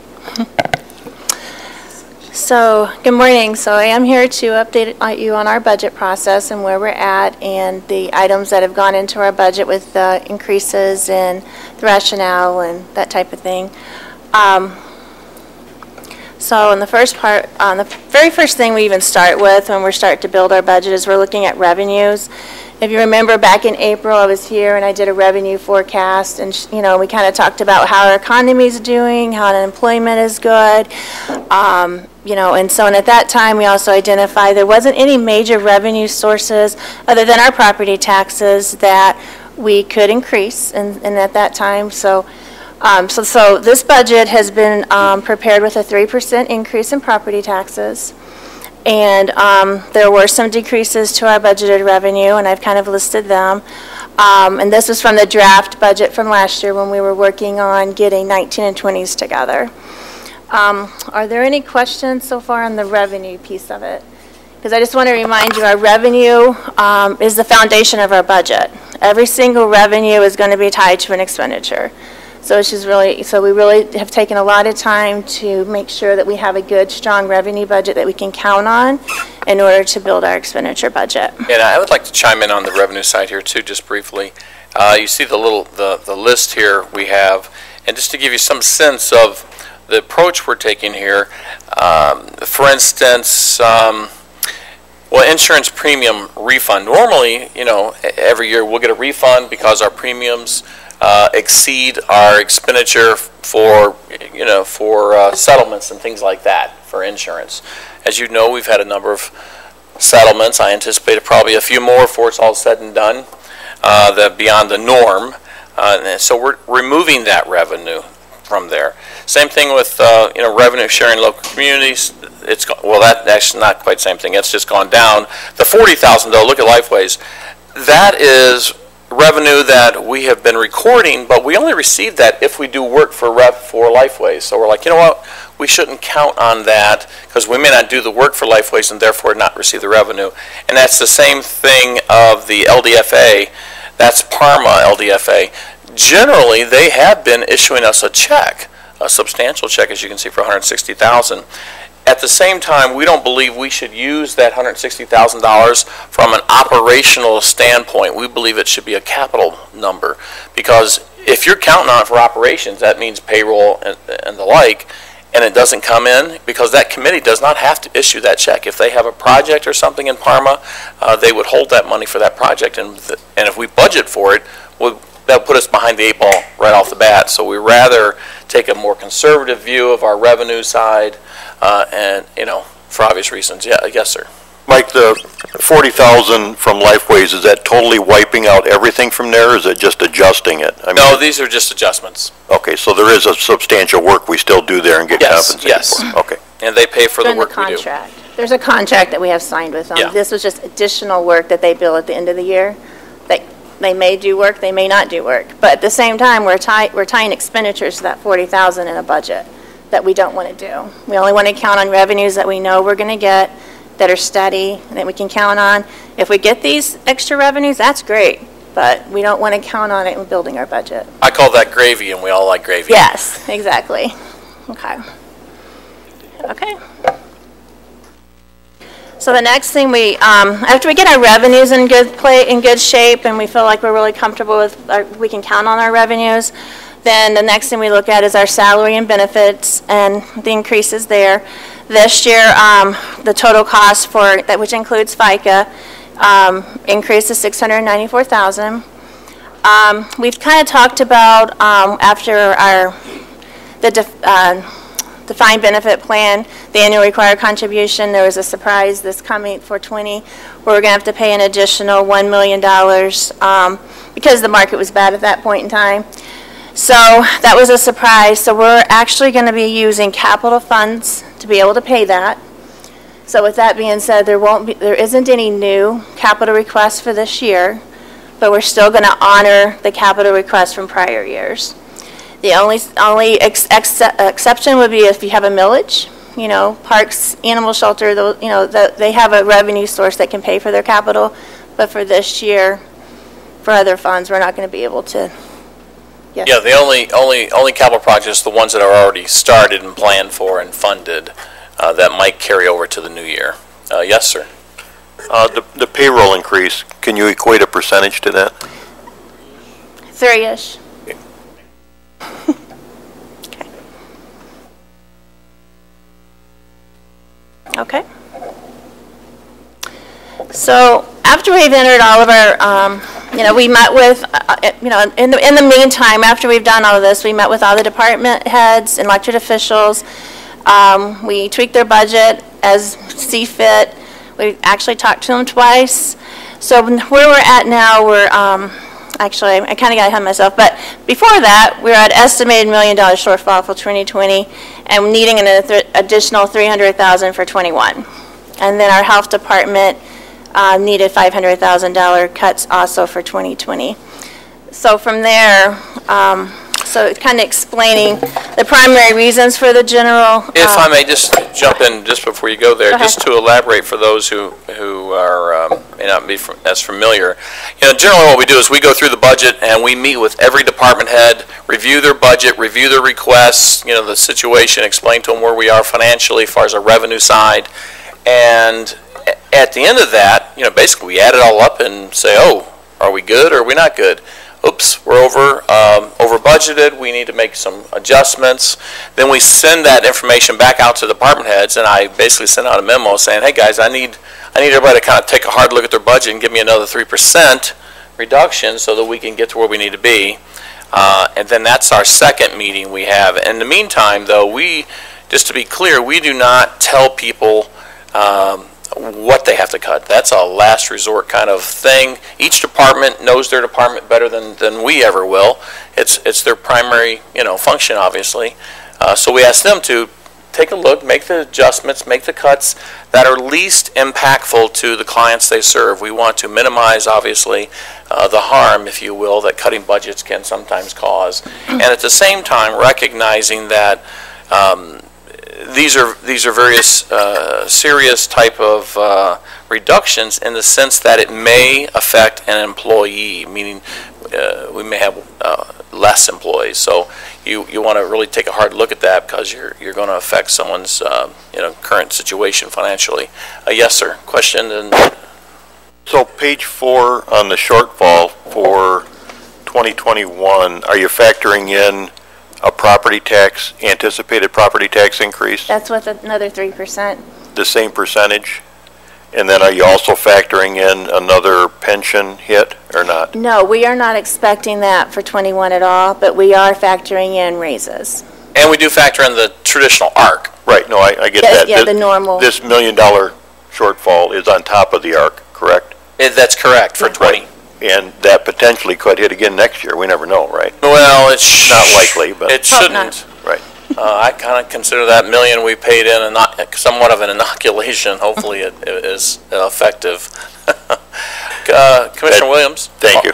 So, good morning. So I am here to update you on our budget process and where we're at and the items that have gone into our budget with the increases and the rationale and that type of thing. So in the first part, the very first thing we even start with when we're starting to build our budget is we're looking at revenues. If you remember back in April, I was here and I did a revenue forecast and, we kind of talked about how our economy is doing, how unemployment is good, and so at that time we also identified there wasn't any major revenue sources other than our property taxes that we could increase and at that time. So this budget has been prepared with a 3% increase in property taxes. And there were some decreases to our budgeted revenue, and I've kind of listed them. And this was from the draft budget from last year when we were working on getting 19 and 20s together. Are there any questions so far on the revenue piece of it? Because I just want to remind you, our revenue is the foundation of our budget. Every single revenue is going to be tied to an expenditure. So it's just really, so we really have taken a lot of time to make sure that we have a good, strong revenue budget that we can count on in order to build our expenditure budget.
And I would like to chime in on the revenue side here too, just briefly. You see the list here we have, and just to give you some sense of the approach we're taking here, for instance, well, insurance premium refund. Normally, you know, every year we'll get a refund because our premiums exceed our expenditure for, you know, for settlements and things like that for insurance. As you know, we've had a number of settlements. I anticipate probably a few more before it's all said and done, that beyond the norm. So we're removing that revenue from there. Same thing with you know, revenue sharing local communities. It's well, that actually not quite the same thing. It's just gone down. The $40,000 though, look at Lifeways. That is revenue that we have been recording, but we only receive that if we do work for Lifeways. So we're like, you know what? We shouldn't count on that because we may not do the work for Lifeways and therefore not receive the revenue. And that's the same thing of the LDFA. That's Parma LDFA. Generally, they have been issuing us a check, a substantial check, as you can see, for $160,000. At the same time, we don't believe we should use that $160,000 from an operational standpoint. We believe it should be a capital number, because if you're counting on it for operations, that means payroll and the like, and it doesn't come in, because that committee does not have to issue that check. If they have a project or something in Parma, they would hold that money for that project, and if we budget for it, that'll put us behind the 8 ball right off the bat. So we rather take a more conservative view of our revenue side, and, you know, for obvious reasons. Yeah, yes, sir.
Mike, the $40,000 from Lifeways, is that totally wiping out everything from there, or is it just adjusting it? I mean,
no, these are just adjustments.
Okay, so there is a substantial work we still do there and get compensated for? Okay.
And they pay for the work we do.
There's a contract that we have signed with them.
Yeah.
This was just additional work that they bill at the end of the year. They may do work, they may not do work. But at the same time, we're tying expenditures to that $40,000 in a budget that we don't want to do. We only want to count on revenues that we know we're going to get, that are steady, and that we can count on. If we get these extra revenues, that's great, but we don't want to count on it in building our budget.
I call that gravy, and we all like gravy.
Yes, exactly. Okay. Okay. So the next thing after we get our revenues in good shape, and we feel like we're really comfortable with, we can count on our revenues, then the next thing we look at is our salary and benefits and the increases there. This year, the total cost for that, which includes FICA, increased to $694,000. We've kind of talked about after the defined benefit plan, the annual required contribution, there was a surprise this coming for 20, where we're going to have to pay an additional $1 million because the market was bad at that point in time. So that was a surprise. So we're actually going to be using capital funds to be able to pay that. So with that being said, there isn't any new capital requests for this year, but we're still going to honor the capital requests from prior years. The only exception would be if you have a millage, you know, parks, animal shelter, you know, they have a revenue source that can pay for their capital. But for this year, for other funds, we're not going to be able to. Yes.
Yeah, the only capital projects, the ones that are already started and planned for and funded, that might carry over to the new year. Yes, sir.
The payroll increase, can you equate a percentage to that?
3-ish. Okay. So after we've entered all of our, you know, we met with, you know, in the meantime, after we've done all of this, we met with all the department heads and elected officials. We tweaked their budget as see fit. We actually talked to them twice. So where we're at now, we're actually, I kind of got ahead of myself, but before that, we were at estimated $1 million shortfall for 2020, and needing an additional $300,000 for 21. And then our health department needed $500,000 cuts also for 2020. So from there, so it's kind of explaining the primary reasons for the general.
If I may just jump in just before you go there, just to elaborate for those who are may not be as familiar. Generally what we do is we go through the budget and we meet with every department head, review their budget, review their requests, the situation, explain to them where we are financially as far as our revenue side. And at the end of that, basically we add it all up and say, oh, are we good or are we not good? Oops, we're over budgeted, we need to make some adjustments. Then we send that information back out to the department heads, and I basically send out a memo saying, hey guys, I need everybody to kind of take a hard look at their budget and give me another 3% reduction so that we can get to where we need to be. And then that's our second meeting we have. In the meantime, though, just to be clear, we do not tell people what they have to cut. That's a last resort kind of thing. Each department knows their department better than we ever will. It's their primary function, obviously. So we ask them to take a look, make the adjustments, make the cuts that are least impactful to the clients they serve. We want to minimize, obviously, the harm, if you will, that cutting budgets can sometimes cause. And at the same time, recognizing that these are various serious type of reductions in the sense that it may affect an employee, meaning we may have less employees. So you want to really take a hard look at that because you're going to affect someone's current situation financially. Yes, sir. Question?
So page 4 on the shortfall for 2021, are you factoring in a property tax, anticipated property tax increase?
That's with another 3%.
The same percentage? And then are you also factoring in another pension hit or not?
No, we are not expecting that for 21 at all, but we are factoring in raises.
And we do factor in the traditional ARC.
Right, no, I get that.
Yeah, the normal.
This $1 million shortfall is on top of the ARC, correct?
That's correct for 20.
Right. And that potentially could hit again next year. We never know, right?
Well, it's
not likely, but
it shouldn't.
Right.
I kind of consider that $1 million we paid in somewhat of an inoculation. Hopefully, it is effective. Commissioner Williams.
Thank you.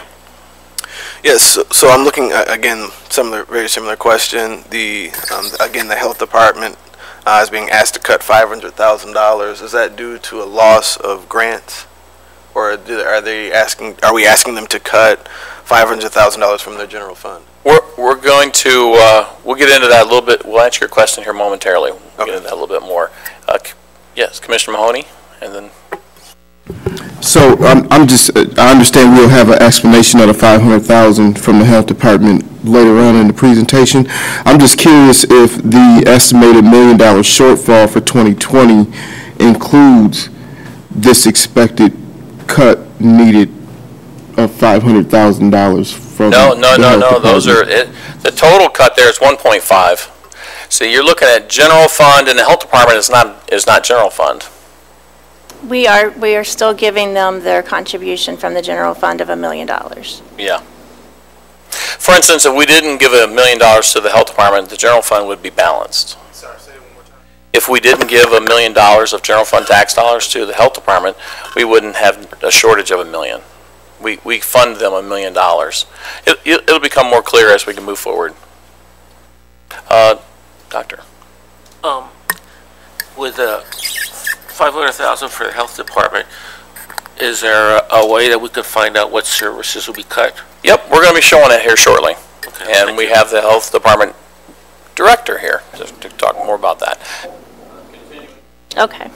Yes. So I'm looking again, very similar question. Again, the health department is being asked to cut $500,000. Is that due to a loss of grants? Or are we asking them to cut $500,000 from their general fund?
We're going to we'll get into that a little bit. We'll answer your question here momentarily. We'll get into that a little bit more. Yes, Commissioner Mahoney, and then.
So I understand we'll have an explanation of the $500,000 from the health department later on in the presentation. I'm just curious if the estimated $1 million shortfall for 2020 includes this expected cut needed of $500,000 from
No. Those are the total cut there is 1.5. So you're looking at general fund, and the health department is not general fund.
We are still giving them their contribution from the general fund of $1 million.
Yeah. For instance, if we didn't give $1 million to the health department, the general fund would be balanced. If we didn't give $1 million of general fund tax dollars to the health department, we wouldn't have a shortage of $1 million. We fund them $1 million. It'll become more clear as we can move forward. Doctor.
With the $500,000 for the health department, is there a way that we could find out what services will be cut?
Yep, we're going to be showing it here shortly.
Okay,
and we have the health department director here to talk more about that.
Okay.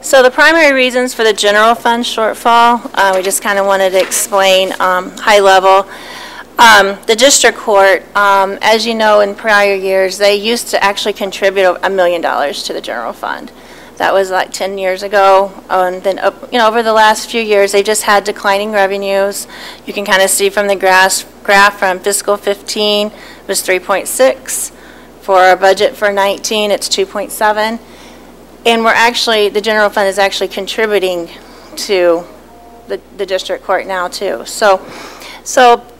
So the primary reasons for the general fund shortfall, we just kind of wanted to explain high level. The district court, as you know, in prior years, they used to actually contribute $1 million to the general fund. That was like 10 years ago, and then over the last few years, they just had declining revenues. You can kind of see from the graph from fiscal 15 was 3.6. For our budget for 19, it's 2.7. And the general fund is actually contributing to the district court now too. So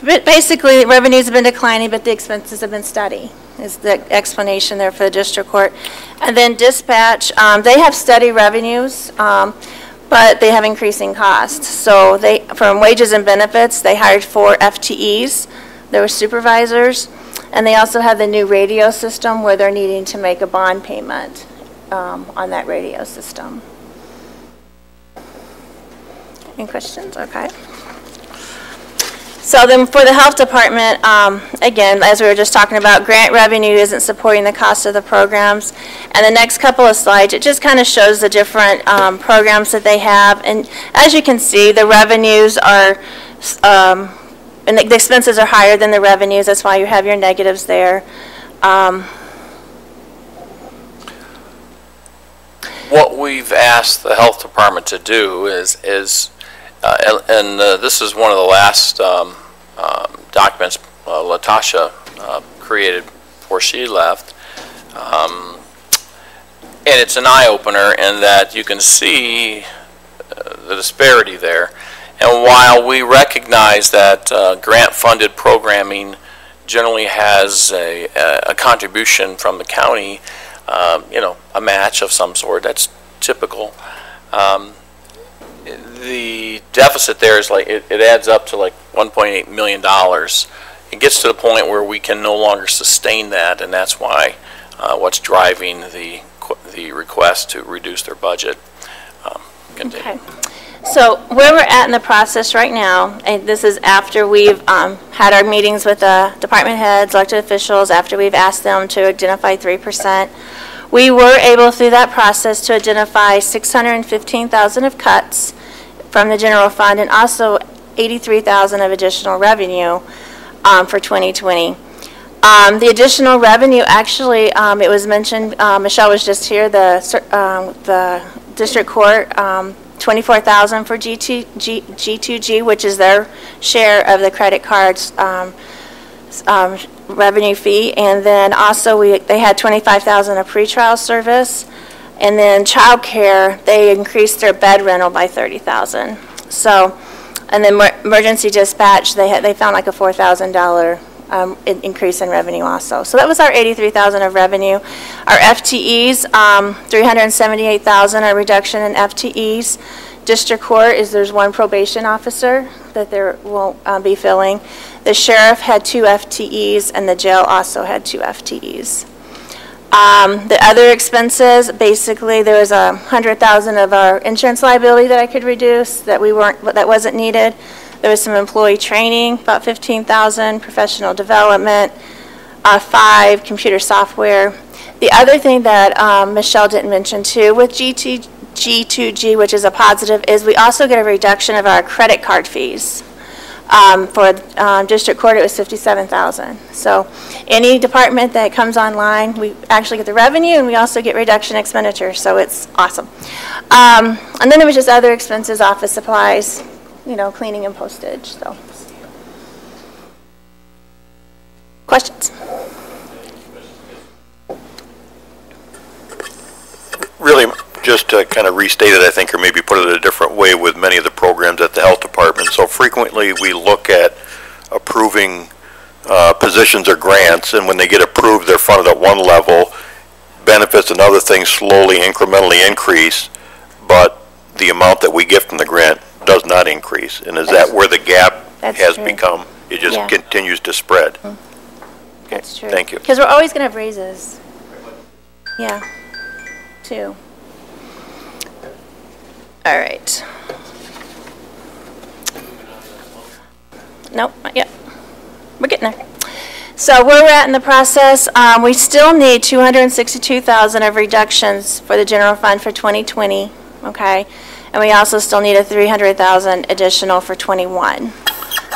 basically, revenues have been declining, but the expenses have been steady, is the explanation there for the district court. And then dispatch, they have steady revenues, but they have increasing costs. So from wages and benefits, they hired 4 FTEs. There were supervisors, and they also have the new radio system where they're needing to make a bond payment on that radio system. Any questions? Okay. So then for the health department, again, as we were just talking about, grant revenue isn't supporting the cost of the programs. And the next couple of slides, it just kind of shows the different programs that they have. And as you can see, the revenues are, and the expenses are higher than the revenues. That's why you have your negatives there.
What we've asked the health department to do is this is one of the last documents Latasha created before she left. And it's an eye-opener in that you can see the disparity there. And while we recognize that grant-funded programming generally has a contribution from the county, a match of some sort, that's typical. The deficit there is like, it adds up to like $1.8 million. It gets to the point where we can no longer sustain that, and that's why what's driving the request to reduce their budget.
Okay. So where we're at in the process right now, and this is after we've had our meetings with the department heads, elected officials, after we've asked them to identify 3%. We were able through that process to identify $615,000 of cuts from the general fund and also $83,000 of additional revenue for 2020. The additional revenue, actually, it was mentioned, Michelle was just here, the district court, $24,000 for G2G, which is their share of the credit cards revenue fee, and then also they had $25,000 of pretrial service, and then child care, they increased their bed rental by $30,000. So, and then emergency dispatch, they found like a $4,000 increase in revenue also. So that was our $83,000 of revenue. Our FTEs, $378,000, a reduction in FTEs. District court there's one probation officer that there won't be filling. The sheriff had 2 FTEs, and the jail also had 2 FTEs. The other expenses, basically, there was $100,000 of our insurance liability that I could reduce that wasn't needed. There was some employee training, about $15,000, professional development, 5 computer software. The other thing that Michelle didn't mention too, with G2G, which is a positive, is we also get a reduction of our credit card fees. For district court, it was $57,000. So any department that comes online, we actually get the revenue, and we also get reduction expenditure. So it's awesome. And then there was just other expenses, office supplies, cleaning and postage. So, questions?
Really, just to kind of restate it, I think, or maybe put it a different way with many of the programs at the health department. So frequently we look at approving positions or grants, and when they get approved, they're funded at one level. Benefits and other things slowly, incrementally increase, but the amount that we get from the grant does not increase. And is that where the gap has become? It just continues to spread.
Mm-hmm. That's true.
Thank you.
Because we're always going to have raises. Yeah, 2. All right. Nope, not yet. We're getting there. So where we're at in the process, we still need $262,000 of reductions for the general fund for 2020, okay? And we also still need a $300,000 additional for 21.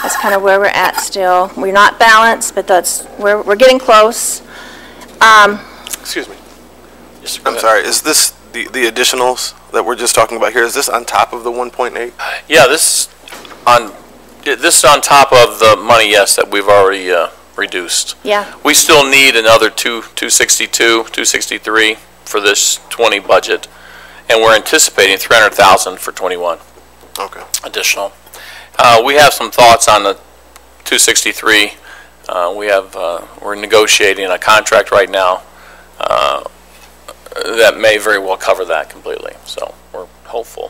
That's kind of where we're at still. We're not balanced, but we're getting close.
Excuse me. I'm sorry, is this the additionals that we're just talking about here, is this on top of the 1.8?
Yeah, this is on top of the money, yes, that we've already reduced.
Yeah.
We still need another 262, 263 for this 20 budget, and we're anticipating 300,000 for 21.
Okay.
Additional. We have some thoughts on the 263. We're negotiating a contract right now that may very well cover that completely. So we're hopeful.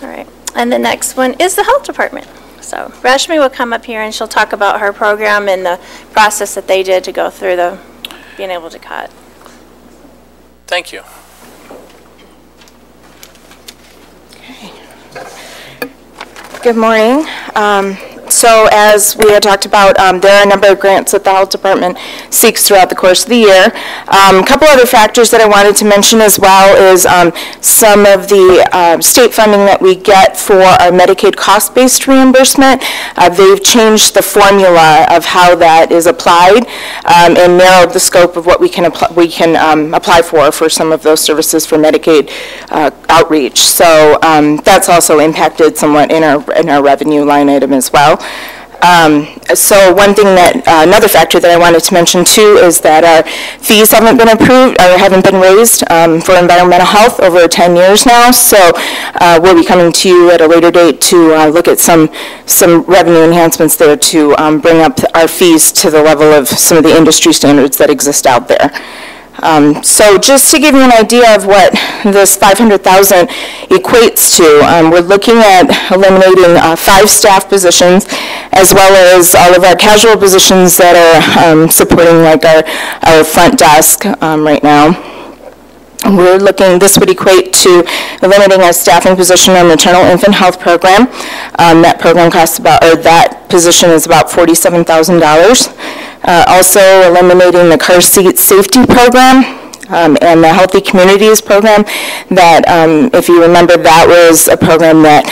All right. And the next one is the health department. So Rashmi will come up here and she'll talk about her program and the process that they did to go through being able to cut.
Thank you.
Okay.
Good morning. So as we had talked about, there are a number of grants that the Health Department seeks throughout the course of the year. A couple other factors that I wanted to mention as well is some of the state funding that we get for our Medicaid cost-based reimbursement. They've changed the formula of how that is applied and narrowed the scope of what we can apply for some of those services for Medicaid outreach. So that's also impacted somewhat in our revenue line item as well. So one thing another factor that I wanted to mention too is that our fees haven't been approved or haven't been raised for environmental health over 10 years now. So we'll be coming to you at a later date to look at some revenue enhancements there to bring up our fees to the level of some of the industry standards that exist out there. So just to give you an idea of what this $500,000 equates to, we're looking at eliminating 5 staff positions as well as all of our casual positions that are supporting like our front desk right now. This would equate to eliminating a staffing position on the maternal infant health program. That program costs that position is about $47,000. Also eliminating the car seat safety program and the Healthy Communities program that, if you remember, that was a program that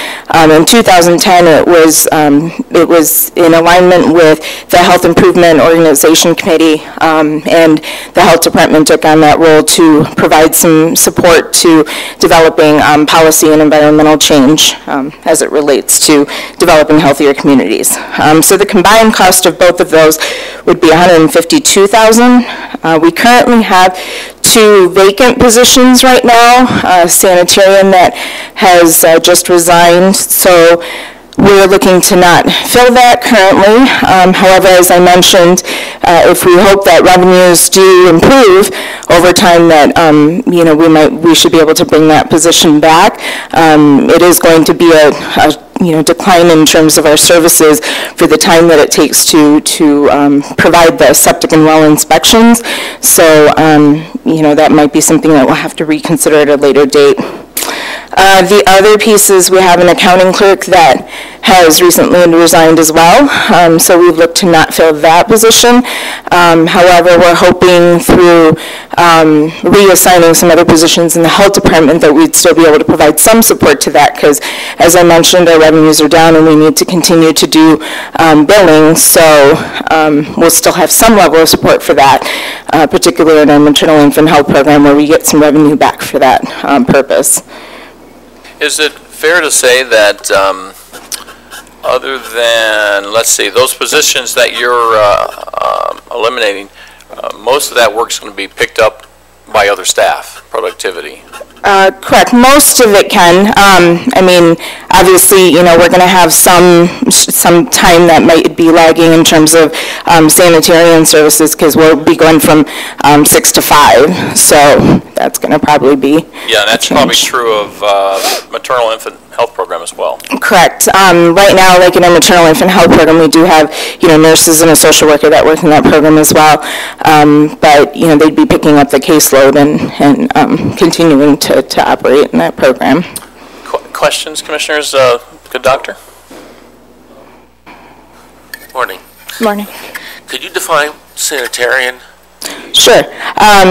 in 2010 it was in alignment with the Health Improvement Organization Committee, and the Health Department took on that role to provide some support to developing policy and environmental change as it relates to developing healthier communities. So the combined cost of both of those would be $152,000. We currently have 2 vacant positions right now, a sanitarian that has just resigned, so we're looking to not fill that currently. However, as I mentioned, if we hope that revenues do improve over time, that we should be able to bring that position back. It is going to be a decline in terms of our services for the time that it takes to provide the septic and well inspections. So, that might be something that we'll have to reconsider at a later date. The other piece is we have an accounting clerk that has recently resigned as well, so we've looked to not fill that position. However, we're hoping through reassigning some other positions in the health department that we'd still be able to provide some support to that, because as I mentioned, our revenues are down and we need to continue to do billing, so we'll still have some level of support for that, particularly in our maternal infant health program where we get some revenue back for that purpose.
Is it fair to say that other than, let's see, those positions that you're eliminating, most of that work's going to be picked up by other staff, productivity?
Correct. Most of it can. I mean, obviously, we're going to have some time that might be lagging in terms of sanitarian services because we'll be going from 6 to 5. So that's going to probably be
Yeah, and that's probably true of maternal infant health program as well.
Correct. Right now, like in our maternal infant health program, we do have, nurses and a social worker that work in that program as well. But, they'd be picking up the caseload and continuing to operate in that program.
Questions, Commissioners? Good doctor?
Morning.
Morning.
Could you define sanitarian?
Sure.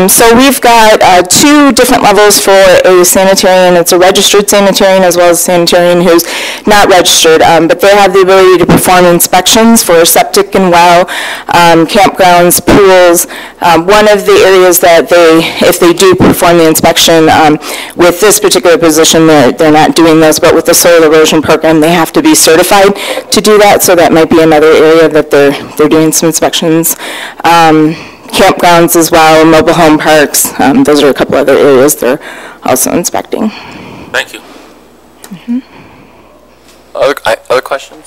So we've got 2 different levels for a sanitarian. It's a registered sanitarian as well as a sanitarian who's not registered, but they have the ability to perform inspections for septic and well, campgrounds, pools. One of the areas that if they do perform the inspection, with this particular position, they're not doing this, but with the soil erosion program, they have to be certified to do that, so that might be another area that they're doing some inspections. Campgrounds as well, mobile home parks, those are a couple other areas they're also inspecting.
Thank you.
Mm-hmm.
Other questions?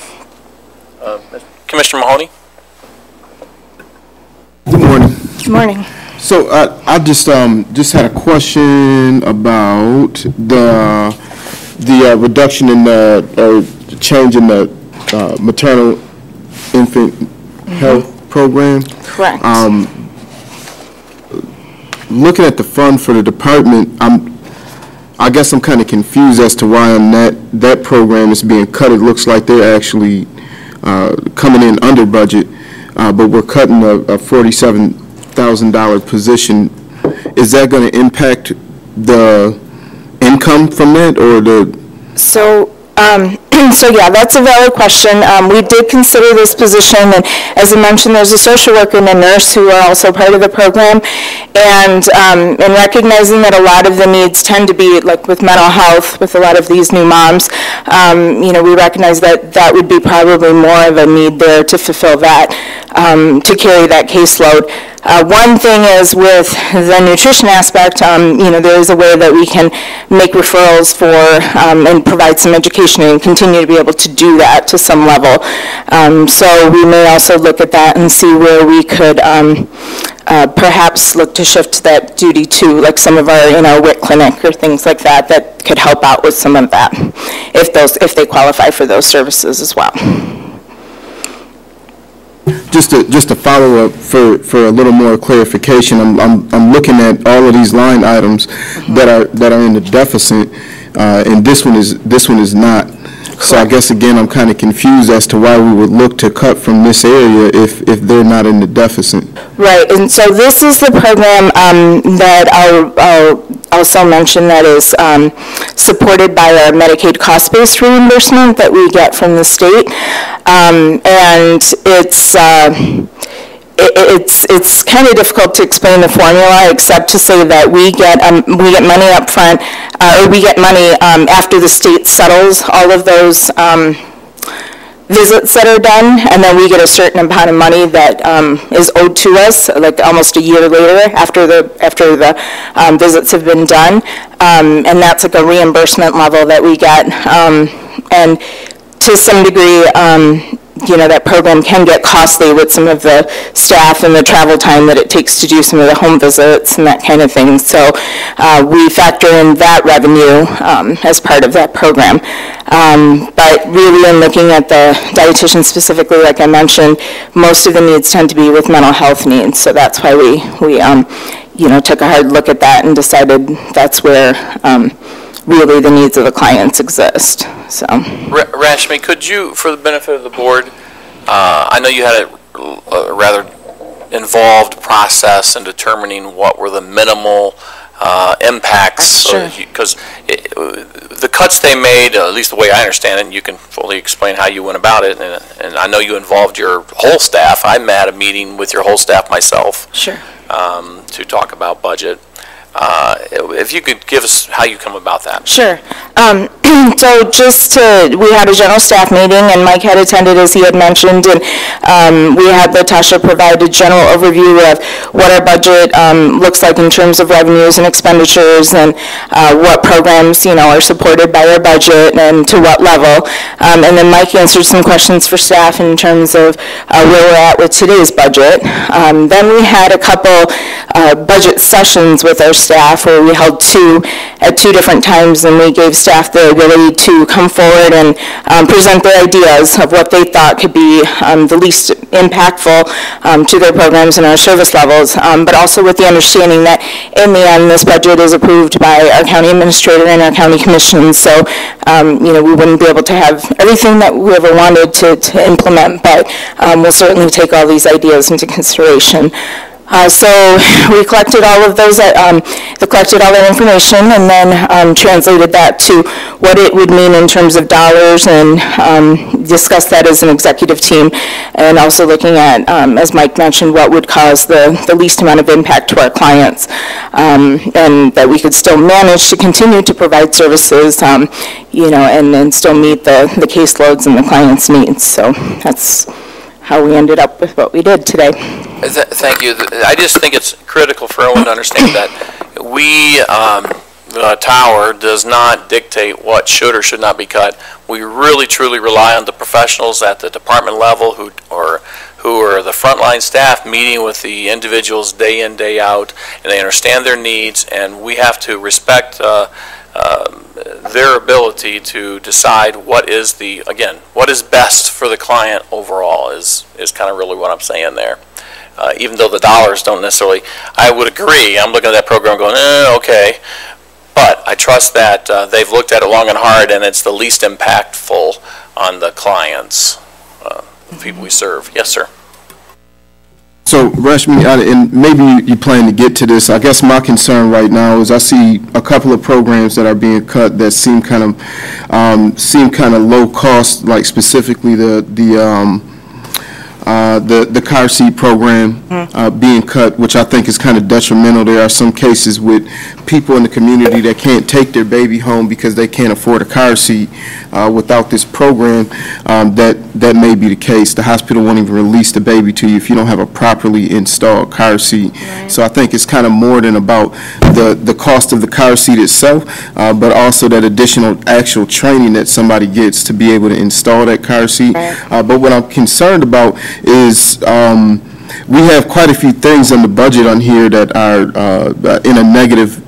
Commissioner Mahoney?
Good morning.
Good morning.
So I just had a question about the reduction in the change in the maternal infant health program.
Correct.
Looking at the fund for the department, I guess I'm kind of confused as to why on that program is being cut. It looks like they're actually coming in under budget, but we're cutting a $47,000 position. Is that going to impact the income from that, or the?
So yeah, that's a valid question. We did consider this position, and as I mentioned, there's a social worker and a nurse who are also part of the program. And in recognizing that a lot of the needs tend to be, like with mental health, with a lot of these new moms, we recognize that that would be probably more of a need there to fulfill that, to carry that caseload. One thing is with the nutrition aspect, there is a way that we can make referrals for and provide some education and continue to be able to do that to some level. So we may also look at that and see where we could perhaps look to shift that duty to like some of our WIC clinic or things like that that could help out with some of that if they qualify for those services as well.
Just to follow up for a little more clarification, I'm looking at all of these line items that are in the deficit, and this one is not. So I guess again I'm kind of confused as to why we would look to cut from this area if they're not in the deficit.
Right, and so this is the program that I'll also mention that is supported by our Medicaid cost-based reimbursement that we get from the state, and it's kind of difficult to explain the formula except to say that we get money up front, or we get money after the state settles all of those visits that are done, and then we get a certain amount of money that is owed to us, like almost a year later after the visits have been done, and that's like a reimbursement level that we get, and to some degree, that program can get costly with some of the staff and the travel time that it takes to do some of the home visits and that kind of thing. So we factor in that revenue as part of that program. But really in looking at the dietitian specifically, like I mentioned, most of the needs tend to be with mental health needs. So that's why we took a hard look at that and decided that's where really the needs of the clients exist. So,
Rashmi, could you, for the benefit of the board, I know you had a rather involved process in determining what were the minimal impacts, because the cuts they made, at least the way I understand it, and you can fully explain how you went about it, and I know you involved your whole staff. I had a meeting with your whole staff myself.
Sure.
To talk about budget. If you could give us how you come about that.
Sure. So we had a general staff meeting, and Mike had attended, as he had mentioned, and we had Latasha provide a general overview of what our budget looks like in terms of revenues and expenditures, and what programs, are supported by our budget and to what level. And then Mike answered some questions for staff in terms of where we're at with today's budget. Then we had a couple budget sessions with our staff where we held two at two different times, and we gave staff the ability to come forward and present their ideas of what they thought could be the least impactful to their programs and our service levels, but also with the understanding that in the end this budget is approved by our county administrator and our county commission, so we wouldn't be able to have everything that we ever wanted to implement, but we'll certainly take all these ideas into consideration. So we collected all of those, collected all that information, and then translated that to what it would mean in terms of dollars, and discussed that as an executive team, and also looking at, as Mike mentioned, what would cause the least amount of impact to our clients, and that we could still manage to continue to provide services, and still meet the caseloads and the clients' needs. So that's how we ended up with what we did today.
Thank you. I just think it's critical for everyone to understand that we, the tower, does not dictate what should or should not be cut. We really, truly rely on the professionals at the department level who are the frontline staff meeting with the individuals day in, day out, and they understand their needs, and we have to respect their ability to decide what is best for the client overall is kind of really what I'm saying there. Even though the dollars don't necessarily, I would agree, I'm looking at that program going, okay, But I trust that they've looked at it long and hard, and it's the least impactful on the clients, the people we serve. Yes, sir.
So, Rashmi, and maybe you plan to get to this. I guess my concern right now is I see a couple of programs that are being cut that seem kind of low cost, like specifically the car seat program being cut, which I think is kind of detrimental. There are some cases with people in the community that can't take their baby home because they can't afford a car seat without this program. That may be the case. The hospital won't even release the baby to you if you don't have a properly installed car seat. Right. So I think it's kind of more than about the cost of the car seat itself, but also that additional actual training that somebody gets to be able to install that car seat. Right. But what I'm concerned about is we have quite a few things in the budget on here that are in a negative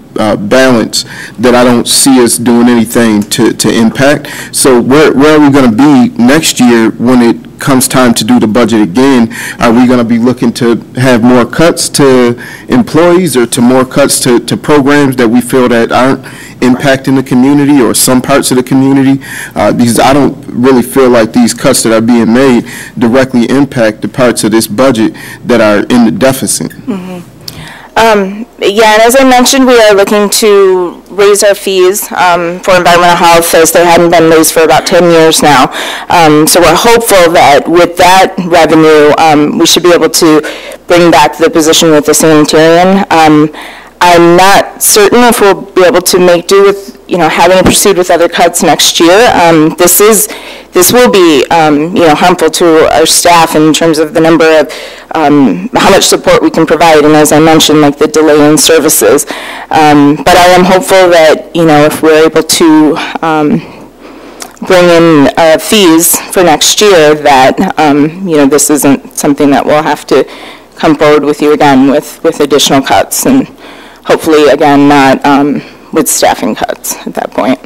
balance that I don't see us doing anything to impact. So where are we going to be next year when it comes time to do the budget again? Are we going to be looking to have more cuts to employees or to more cuts to programs that we feel that aren't impacting the community or some parts of the community? Because I don't really feel like these cuts that are being made directly impact the parts of this budget that are in the deficit.
Mm-hmm. Yeah, and as I mentioned, we are looking to raise our fees for environmental health as they hadn't been raised for about 10 years now. So we're hopeful that with that revenue, we should be able to bring back the position with the sanitarian. I'm not certain if we'll be able to make do with, having to proceed with other cuts next year. This will be, harmful to our staff in terms of the number of how much support we can provide, and as I mentioned, like the delay in services. But I am hopeful that, if we're able to bring in fees for next year, that, this isn't something that we'll have to come forward with you again with additional cuts, and hopefully, again, not with staffing cuts at that point.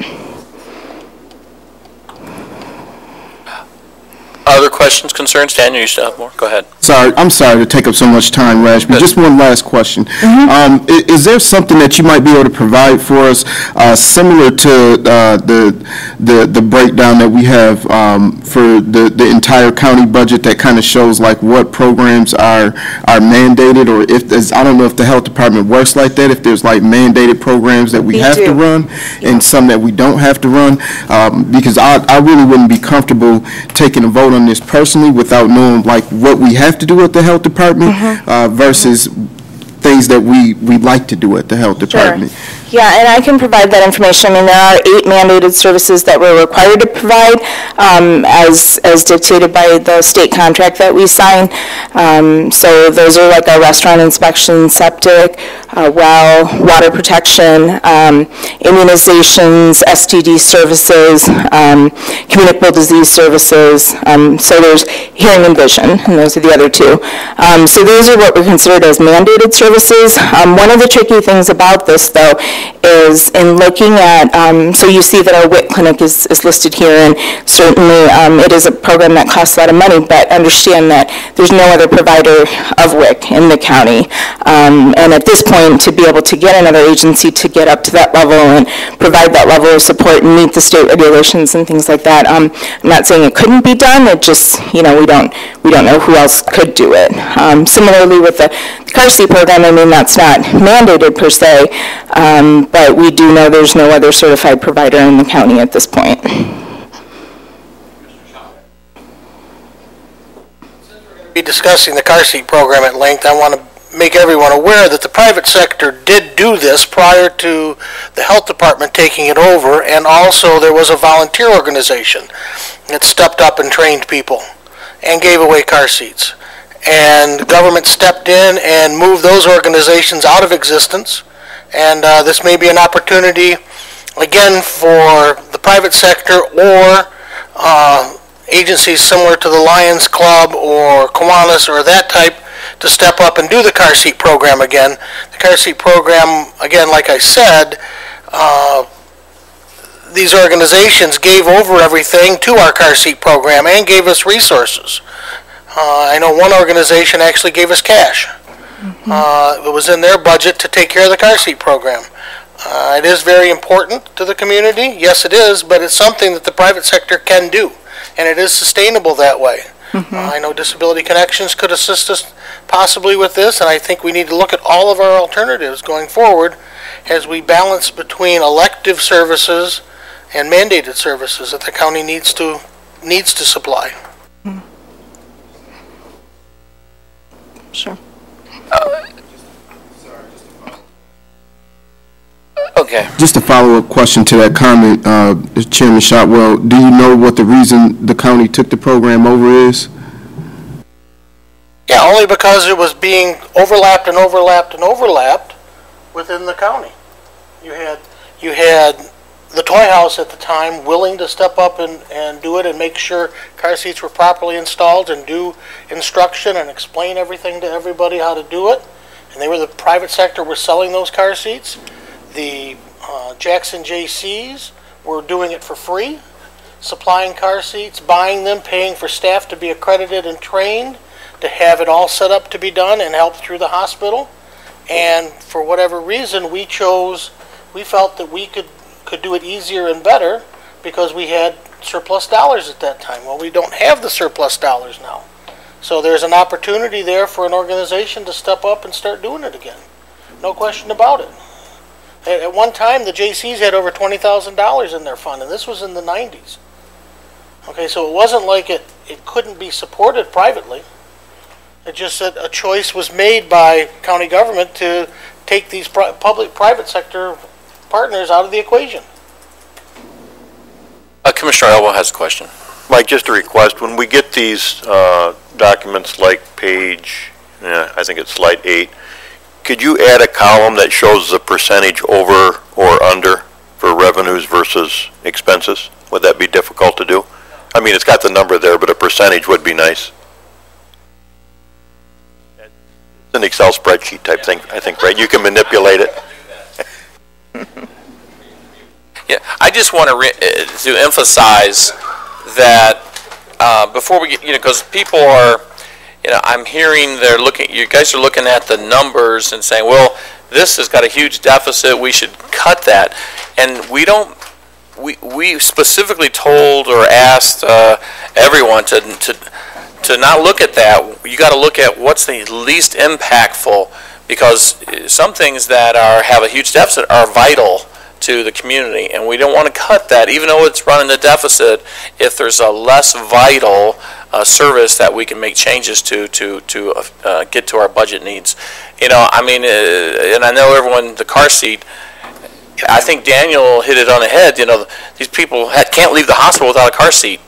Other questions, concerns? Daniel, you still have more? Go ahead.
I'm sorry to take up so much time, Rash, but just one last question.
Mm-hmm.
Is there something that you might be able to provide for us similar to the breakdown that we have for the entire county budget that kind of shows like what programs are mandated, or if there's, I don't know if the health department works like that, if there's like mandated programs that we have to run and some that we don't have to run, because I really wouldn't be comfortable taking a vote on this personally without knowing like what we have to do at the health department versus things that we'd like to do at the health department.
Sure. Yeah, and I can provide that information. I mean, there are 8 mandated services that we're required to provide as dictated by the state contract that we sign. So those are like our restaurant inspection, septic, well, water protection, immunizations, STD services, communicable disease services. So there's hearing and vision, and those are the other 2. So those are what we're considered as mandated services. One of the tricky things about this, though, is in looking at, so you see that our WIC clinic is listed here, and certainly it is a program that costs a lot of money, but understand that there's no other provider of WIC in the county. And at this point, to be able to get another agency to get up to that level and provide that level of support and meet the state regulations and things like that, I'm not saying it couldn't be done, it just, we don't know who else could do it. Similarly with the car seat program, I mean, that's not mandated per se, but we do know there's no other certified provider in the county at this point.
Be discussing the car seat program at length. I want to make everyone aware that the private sector did do this prior to the health department taking it over, and also there was a volunteer organization that stepped up and trained people and gave away car seats. And the government stepped in and moved those organizations out of existence. And this may be an opportunity, again, for the private sector or agencies similar to the Lions Club or Kiwanis or that type to step up and do the car seat program again. The car seat program, again, like I said, these organizations gave over everything to our car seat program and gave us resources. I know one organization actually gave us cash. It was in their budget to take care of the car seat program. It is very important to the community, yes it is, but it's something that the private sector can do, and it is sustainable that way. I know Disability Connections could assist us possibly with this, and I think we need to look at all of our alternatives going forward as we balance between elective services and mandated services that the county needs to supply.
Sure.
Okay.
Just a follow-up question to that comment, Chairman Shotwell. Do you know what the reason the county took the program over is?
Yeah, only because it was being overlapped and overlapped and overlapped within the county. You had the Toy House at the time willing to step up and do it and make sure car seats were properly installed and do instruction and explain everything to everybody how to do it. And they were the private sector were selling those car seats. The Jackson JCs were doing it for free, supplying car seats, buying them, paying for staff to be accredited and trained, to have it all set up to be done and help through the hospital. And for whatever reason, we felt that we could do it easier and better because we had surplus dollars at that time. Well, we don't have the surplus dollars now. So there's an opportunity there for an organization to step up and start doing it again. No question about it. At one time, the JCs had over $20,000 in their fund, and this was in the 90s. Okay, so it wasn't like it couldn't be supported privately. It just that a choice was made by county government to take these public-private sector partners out of the equation.
Commissioner Elwell has a question.
Mike, just a request, when we get these documents like page, I think it's slide 8, could you add a column that shows the percentage over or under for revenues versus expenses? Would that be difficult to do? I mean, it's got the number there, but a percentage would be nice. It's an Excel spreadsheet type thing, I think, right? You can manipulate it.
Yeah, I just want to emphasize that before we get, because people are, I'm hearing you guys are looking at the numbers and saying, well, this has got a huge deficit, we should cut that. And we specifically told or asked everyone to not look at that. You got to look at what's the least impactful, because some things that have a huge deficit are vital to the community, and we don't want to cut that, even though it's running the deficit, if there's a less vital service that we can make changes to get to our budget needs. I mean, and I know everyone, the car seat, I think Daniel hit it on the head. These people can't leave the hospital without a car seat.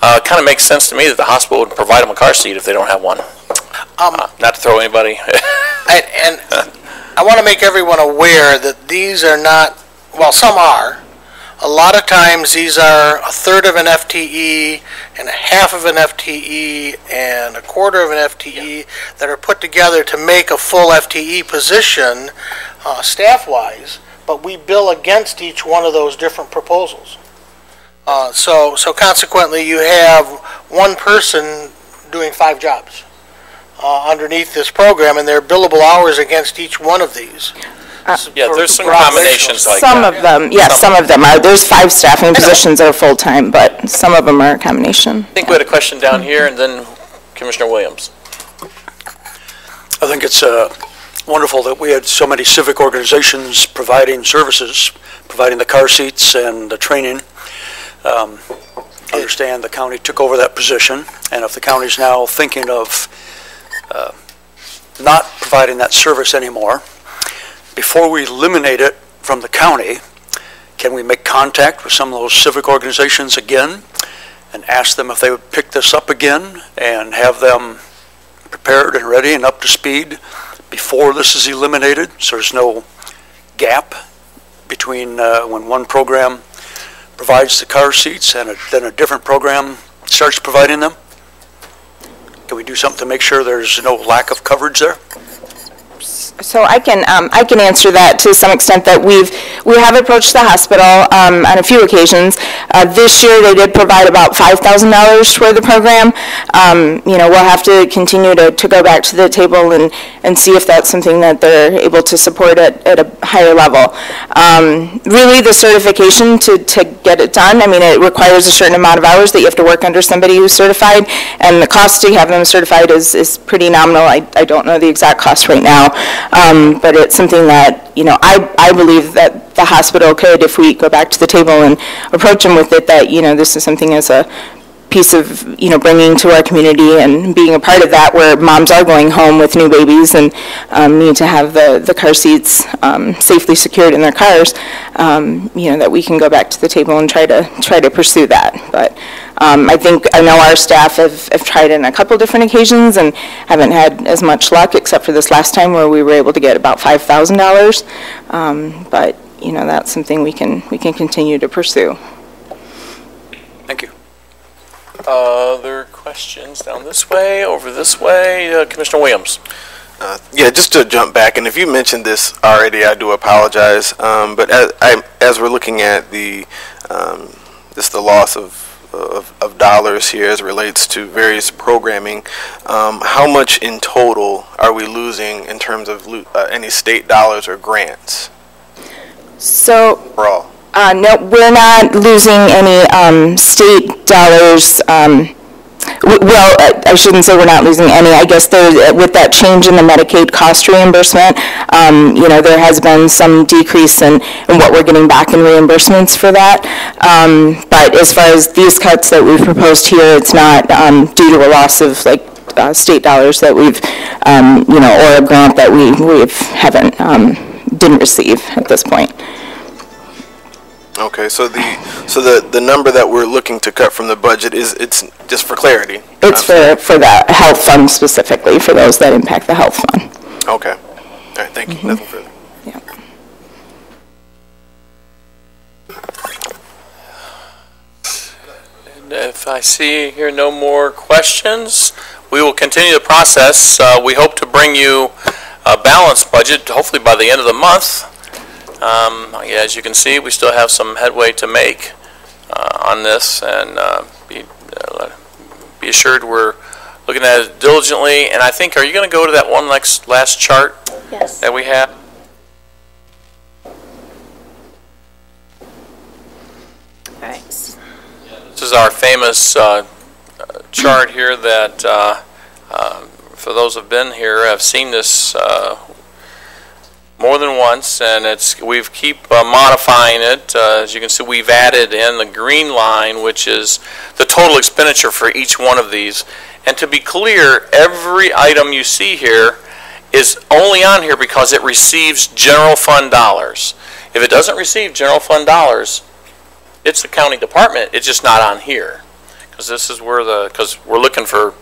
It kind of makes sense to me that the hospital would provide them a car seat if they don't have one. Not to throw anybody.
And I want to make everyone aware that these are not, well, some are. A lot of times these are a third of an FTE and a half of an FTE and a quarter of an FTE that are put together to make a full FTE position staff-wise, but we bill against each one of those different proposals. So consequently, you have one person doing 5 jobs underneath this program, and their billable hours against each one of these.
Yeah, there's some combinations like
some
that.
of them, yes, some of them are. There's 5 staffing positions that are full-time, but some of them are a combination.
I think we had a question down here, and then Commissioner Williams.
I think it's wonderful that we had so many civic organizations providing services, providing the car seats and the training. Understand the county took over that position, and if the county's now thinking of not providing that service anymore, before we eliminate it from the county, can we make contact with some of those civic organizations again and ask them if they would pick this up again and have them prepared and ready and up to speed before this is eliminated, so there's no gap between when one program provides the car seats and then a different program starts providing them? Can we do something to make sure there's no lack of coverage there?
So I can answer that to some extent, that we have approached the hospital on a few occasions. This year, they did provide about $5,000 for the program. You know, we'll have to continue to go back to the table and see if that's something that they're able to support at a higher level. Really, the certification to get it done, I mean, it requires a certain amount of hours that you have to work under somebody who's certified, and the cost to have them certified is pretty nominal. I don't know the exact cost right now, but it's something that, you know, I believe that the hospital could, if we go back to the table and approach them with it, that, you know, this is something as a piece of, you know, bringing to our community and being a part of that, where moms are going home with new babies and need to have the car seats safely secured in their cars, you know, that we can go back to the table and try to pursue that. But I know our staff have tried it on a couple different occasions and haven't had as much luck, except for this last time where we were able to get about $5,000. But, you know, that's something we can continue to pursue.
Thank you.
Other questions down this way, over this way? Commissioner Williams.
Yeah, just to jump back, and if you mentioned this already, I do apologize. But as we're looking at the just the loss of dollars here as it relates to various programming, how much in total are we losing in terms of any state dollars or grants?
So.
Overall.
No, we're not losing any state dollars. Well, I shouldn't say we're not losing any. I guess with that change in the Medicaid cost reimbursement, you know, there has been some decrease in what we're getting back in reimbursements for that. But as far as these cuts that we've proposed here, it's not due to a loss of like state dollars that we've, you know, or a grant that we didn't receive at this point.
Okay, so the number that we're looking to cut from the budget it's just for clarity.
It's for the health fund specifically, for those that impact the health fund.
Okay. All right, thank you. Nothing further.
Yeah.
And if I see here no more questions, we will continue the process. We hope to bring you a balanced budget, hopefully by the end of the month. As you can see, we still have some headway to make on this, and be assured we're looking at it diligently. And I think, are you going to go to that one last chart?
Yes.
That we have?
All right.
This is our famous chart here that, for those who have been here, have seen this more than once, and we keep modifying it. As you can see, we've added in the green line, which is the total expenditure for each one of these. And to be clear, every item you see here is only on here because it receives general fund dollars. If it doesn't receive general fund dollars, it's the county department. It's just not on here, because this is where because we're looking to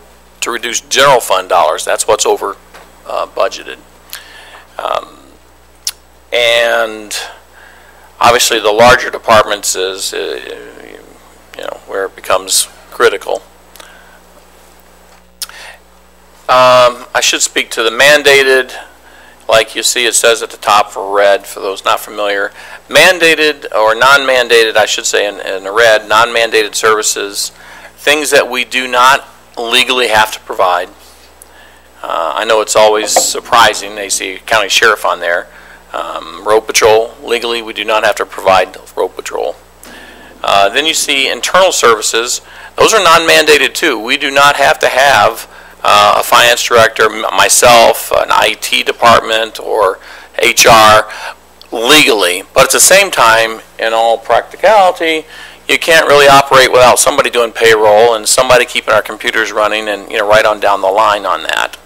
reduce general fund dollars. That's what's over budgeted. And obviously the larger departments is, you know, where it becomes critical. I should speak to the mandated, like you see it says at the top for red, for those not familiar. Mandated or non-mandated, I should say in the red, non-mandated services, things that we do not legally have to provide. I know it's always surprising, they see county sheriff on there. Road patrol, legally we do not have to provide road patrol. Then you see internal services, those are non-mandated too. We do not have to have a finance director, myself, an IT department, or HR legally. But at the same time, in all practicality, you can't really operate without somebody doing payroll and somebody keeping our computers running, and, you know, right on down the line on that.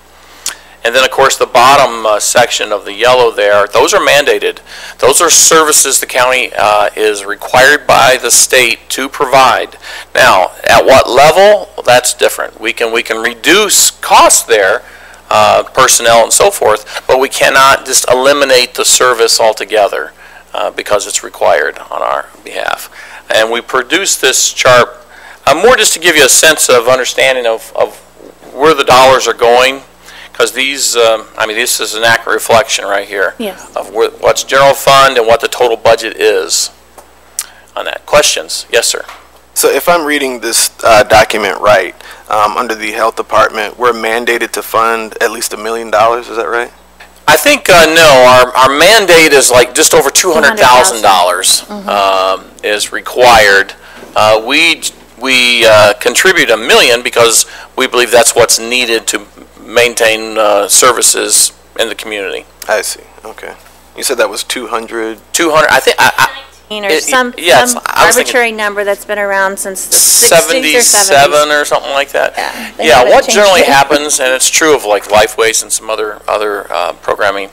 And then, of course, the bottom section of the yellow there, those are mandated. Those are services the county is required by the state to provide. Now, at what level? Well, that's different. We can reduce costs there, personnel and so forth, but we cannot just eliminate the service altogether because it's required on our behalf. And we produce this chart more just to give you a sense of understanding of where the dollars are going. because these, I mean, this is an accurate reflection right here.
Yes.
Of what's general fund and what the total budget is on that. Questions? Yes, sir.
So if I'm reading this document right, under the health department, we're mandated to fund at least $1 million, is that right?
I think, no, our mandate is like just over $200,000 is required. We contribute $1 million because we believe that's what's needed to maintain services in the community.
I see, okay. You said that was 200?
200, I think,
Or some arbitrary number that's been around since the 60s or 70s.
77 or something like that.
Yeah,
what generally happens, and it's true of like LifeWays and some other programming,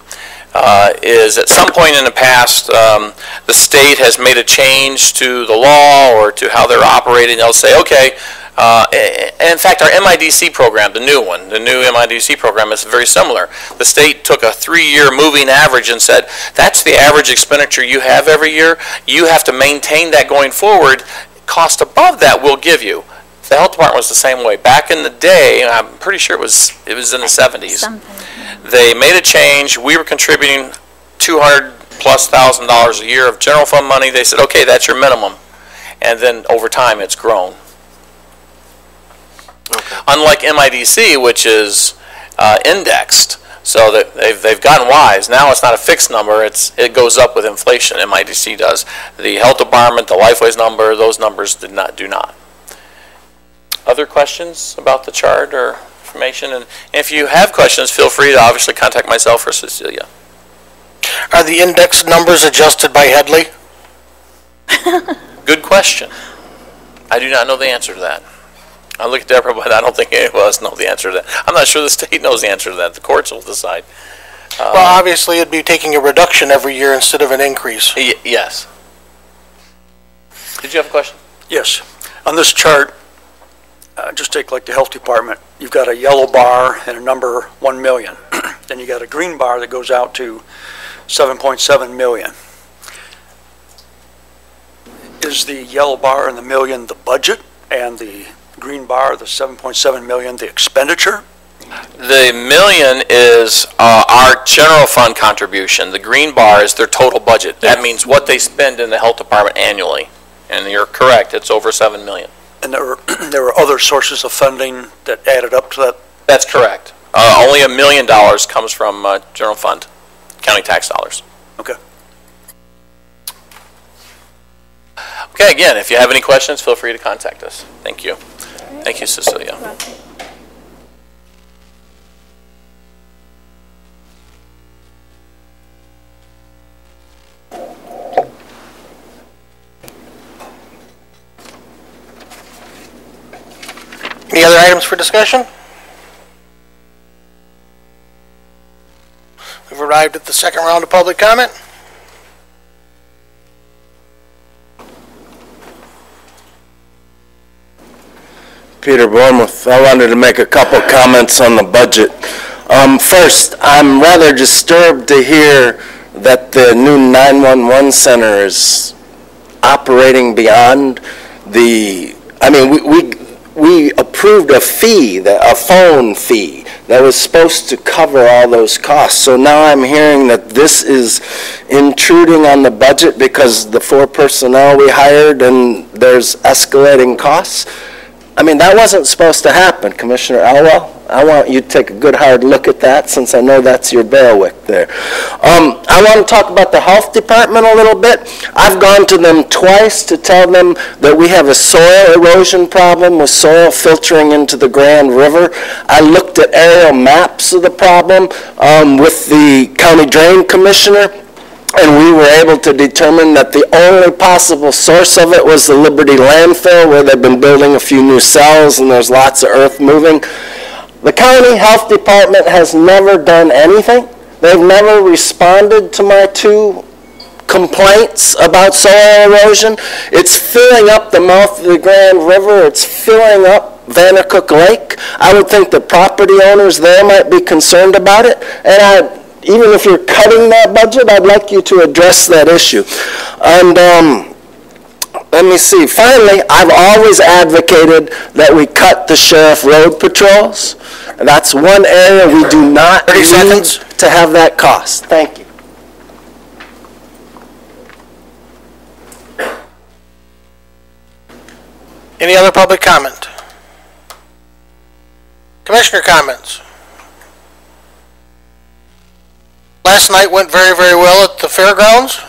is at some point in the past, the state has made a change to the law or to how they're operating. They'll say, okay, and in fact, our MIDC program, the new MIDC program is very similar. The state took a 3-year moving average and said, that's the average expenditure you have every year. You have to maintain that going forward. Cost above that we'll give you. The health department was the same way. Back in the day, I'm pretty sure it was in the 70s. They made a change. We were contributing $200,000+ a year of general fund money. They said, okay, that's your minimum. And then over time, it's grown. Okay. Unlike MIDC, which is indexed, so that they've gotten wise. Now it's not a fixed number; it goes up with inflation. MIDC does. The health department, the LifeWays number, those numbers do not. Other questions about the chart or information? And if you have questions, feel free to obviously contact myself or Cecilia.
Are the index numbers adjusted by Headley?
Good question. I do not know the answer to that. I look at Deborah, but I don't think any of us know the answer to that. I'm not sure the state knows the answer to that. The courts will decide.
Well, obviously, it'd be taking a reduction every year instead of an increase.
Yes. Did you have a question?
Yes. On this chart, just take like the health department. You've got a yellow bar and a number 1 million. Then you got a green bar that goes out to 7.7 million. Is the yellow bar and the million the budget, and the green bar, the 7.7 million, the expenditure?
The million is our general fund contribution. The green bar is their total budget. Yes. That means what they spend in the health department annually. And you're correct, it's over 7 million.
And there were other sources of funding that added up to that?
That's correct. Only $1 million comes from general fund, county tax dollars.
Okay.
Okay, again, if you have any questions, feel free to contact us. Thank you. Thank you, Cecilia.
Any other items for discussion? We've arrived at the second round of public comment.
Peter Bournemouth. I wanted to make a couple comments on the budget. First, I'm rather disturbed to hear that the new 911 center is operating beyond the, I mean, we approved a fee, a phone fee, that was supposed to cover all those costs. So now I'm hearing that this is intruding on the budget because the 4 personnel we hired and there's escalating costs. I mean, that wasn't supposed to happen, Commissioner Elwell. I want you to take a good hard look at that since I know that's your bailiwick there. I want to talk about the health department a little bit. I've gone to them twice to tell them that we have a soil erosion problem with soil filtering into the Grand River. I looked at aerial maps of the problem with the county drain commissioner, and we were able to determine that the only possible source of it was the Liberty landfill, where they've been building a few new cells and there's lots of earth moving. The county health department has never done anything. They've never responded to my 2 complaints about soil erosion. It's filling up the mouth of the Grand River. It's filling up Vandercook Lake. I would think the property owners there might be concerned about it. And even if you're cutting that budget, I'd like you to address that issue. And let me see. Finally, I've always advocated that we cut the sheriff road patrols. That's one area we do not
30
need
seconds.
to have that cost. Thank you.
Any other public comment? Commissioner comments? Last night went very, very well at the fairgrounds.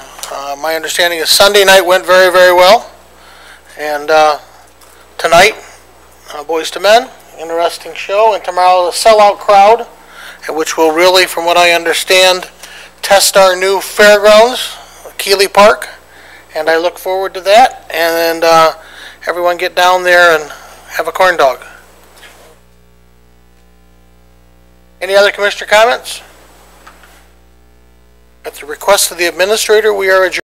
My understanding is Sunday night went very, very well. And tonight, Boys to Men, interesting show. And tomorrow, the sellout crowd, which will really, from what I understand, test our new fairgrounds, Keeley Park. And I look forward to that. And everyone get down there and have a corn dog. Any other commissioner comments? At the request of the administrator, we are adjourned.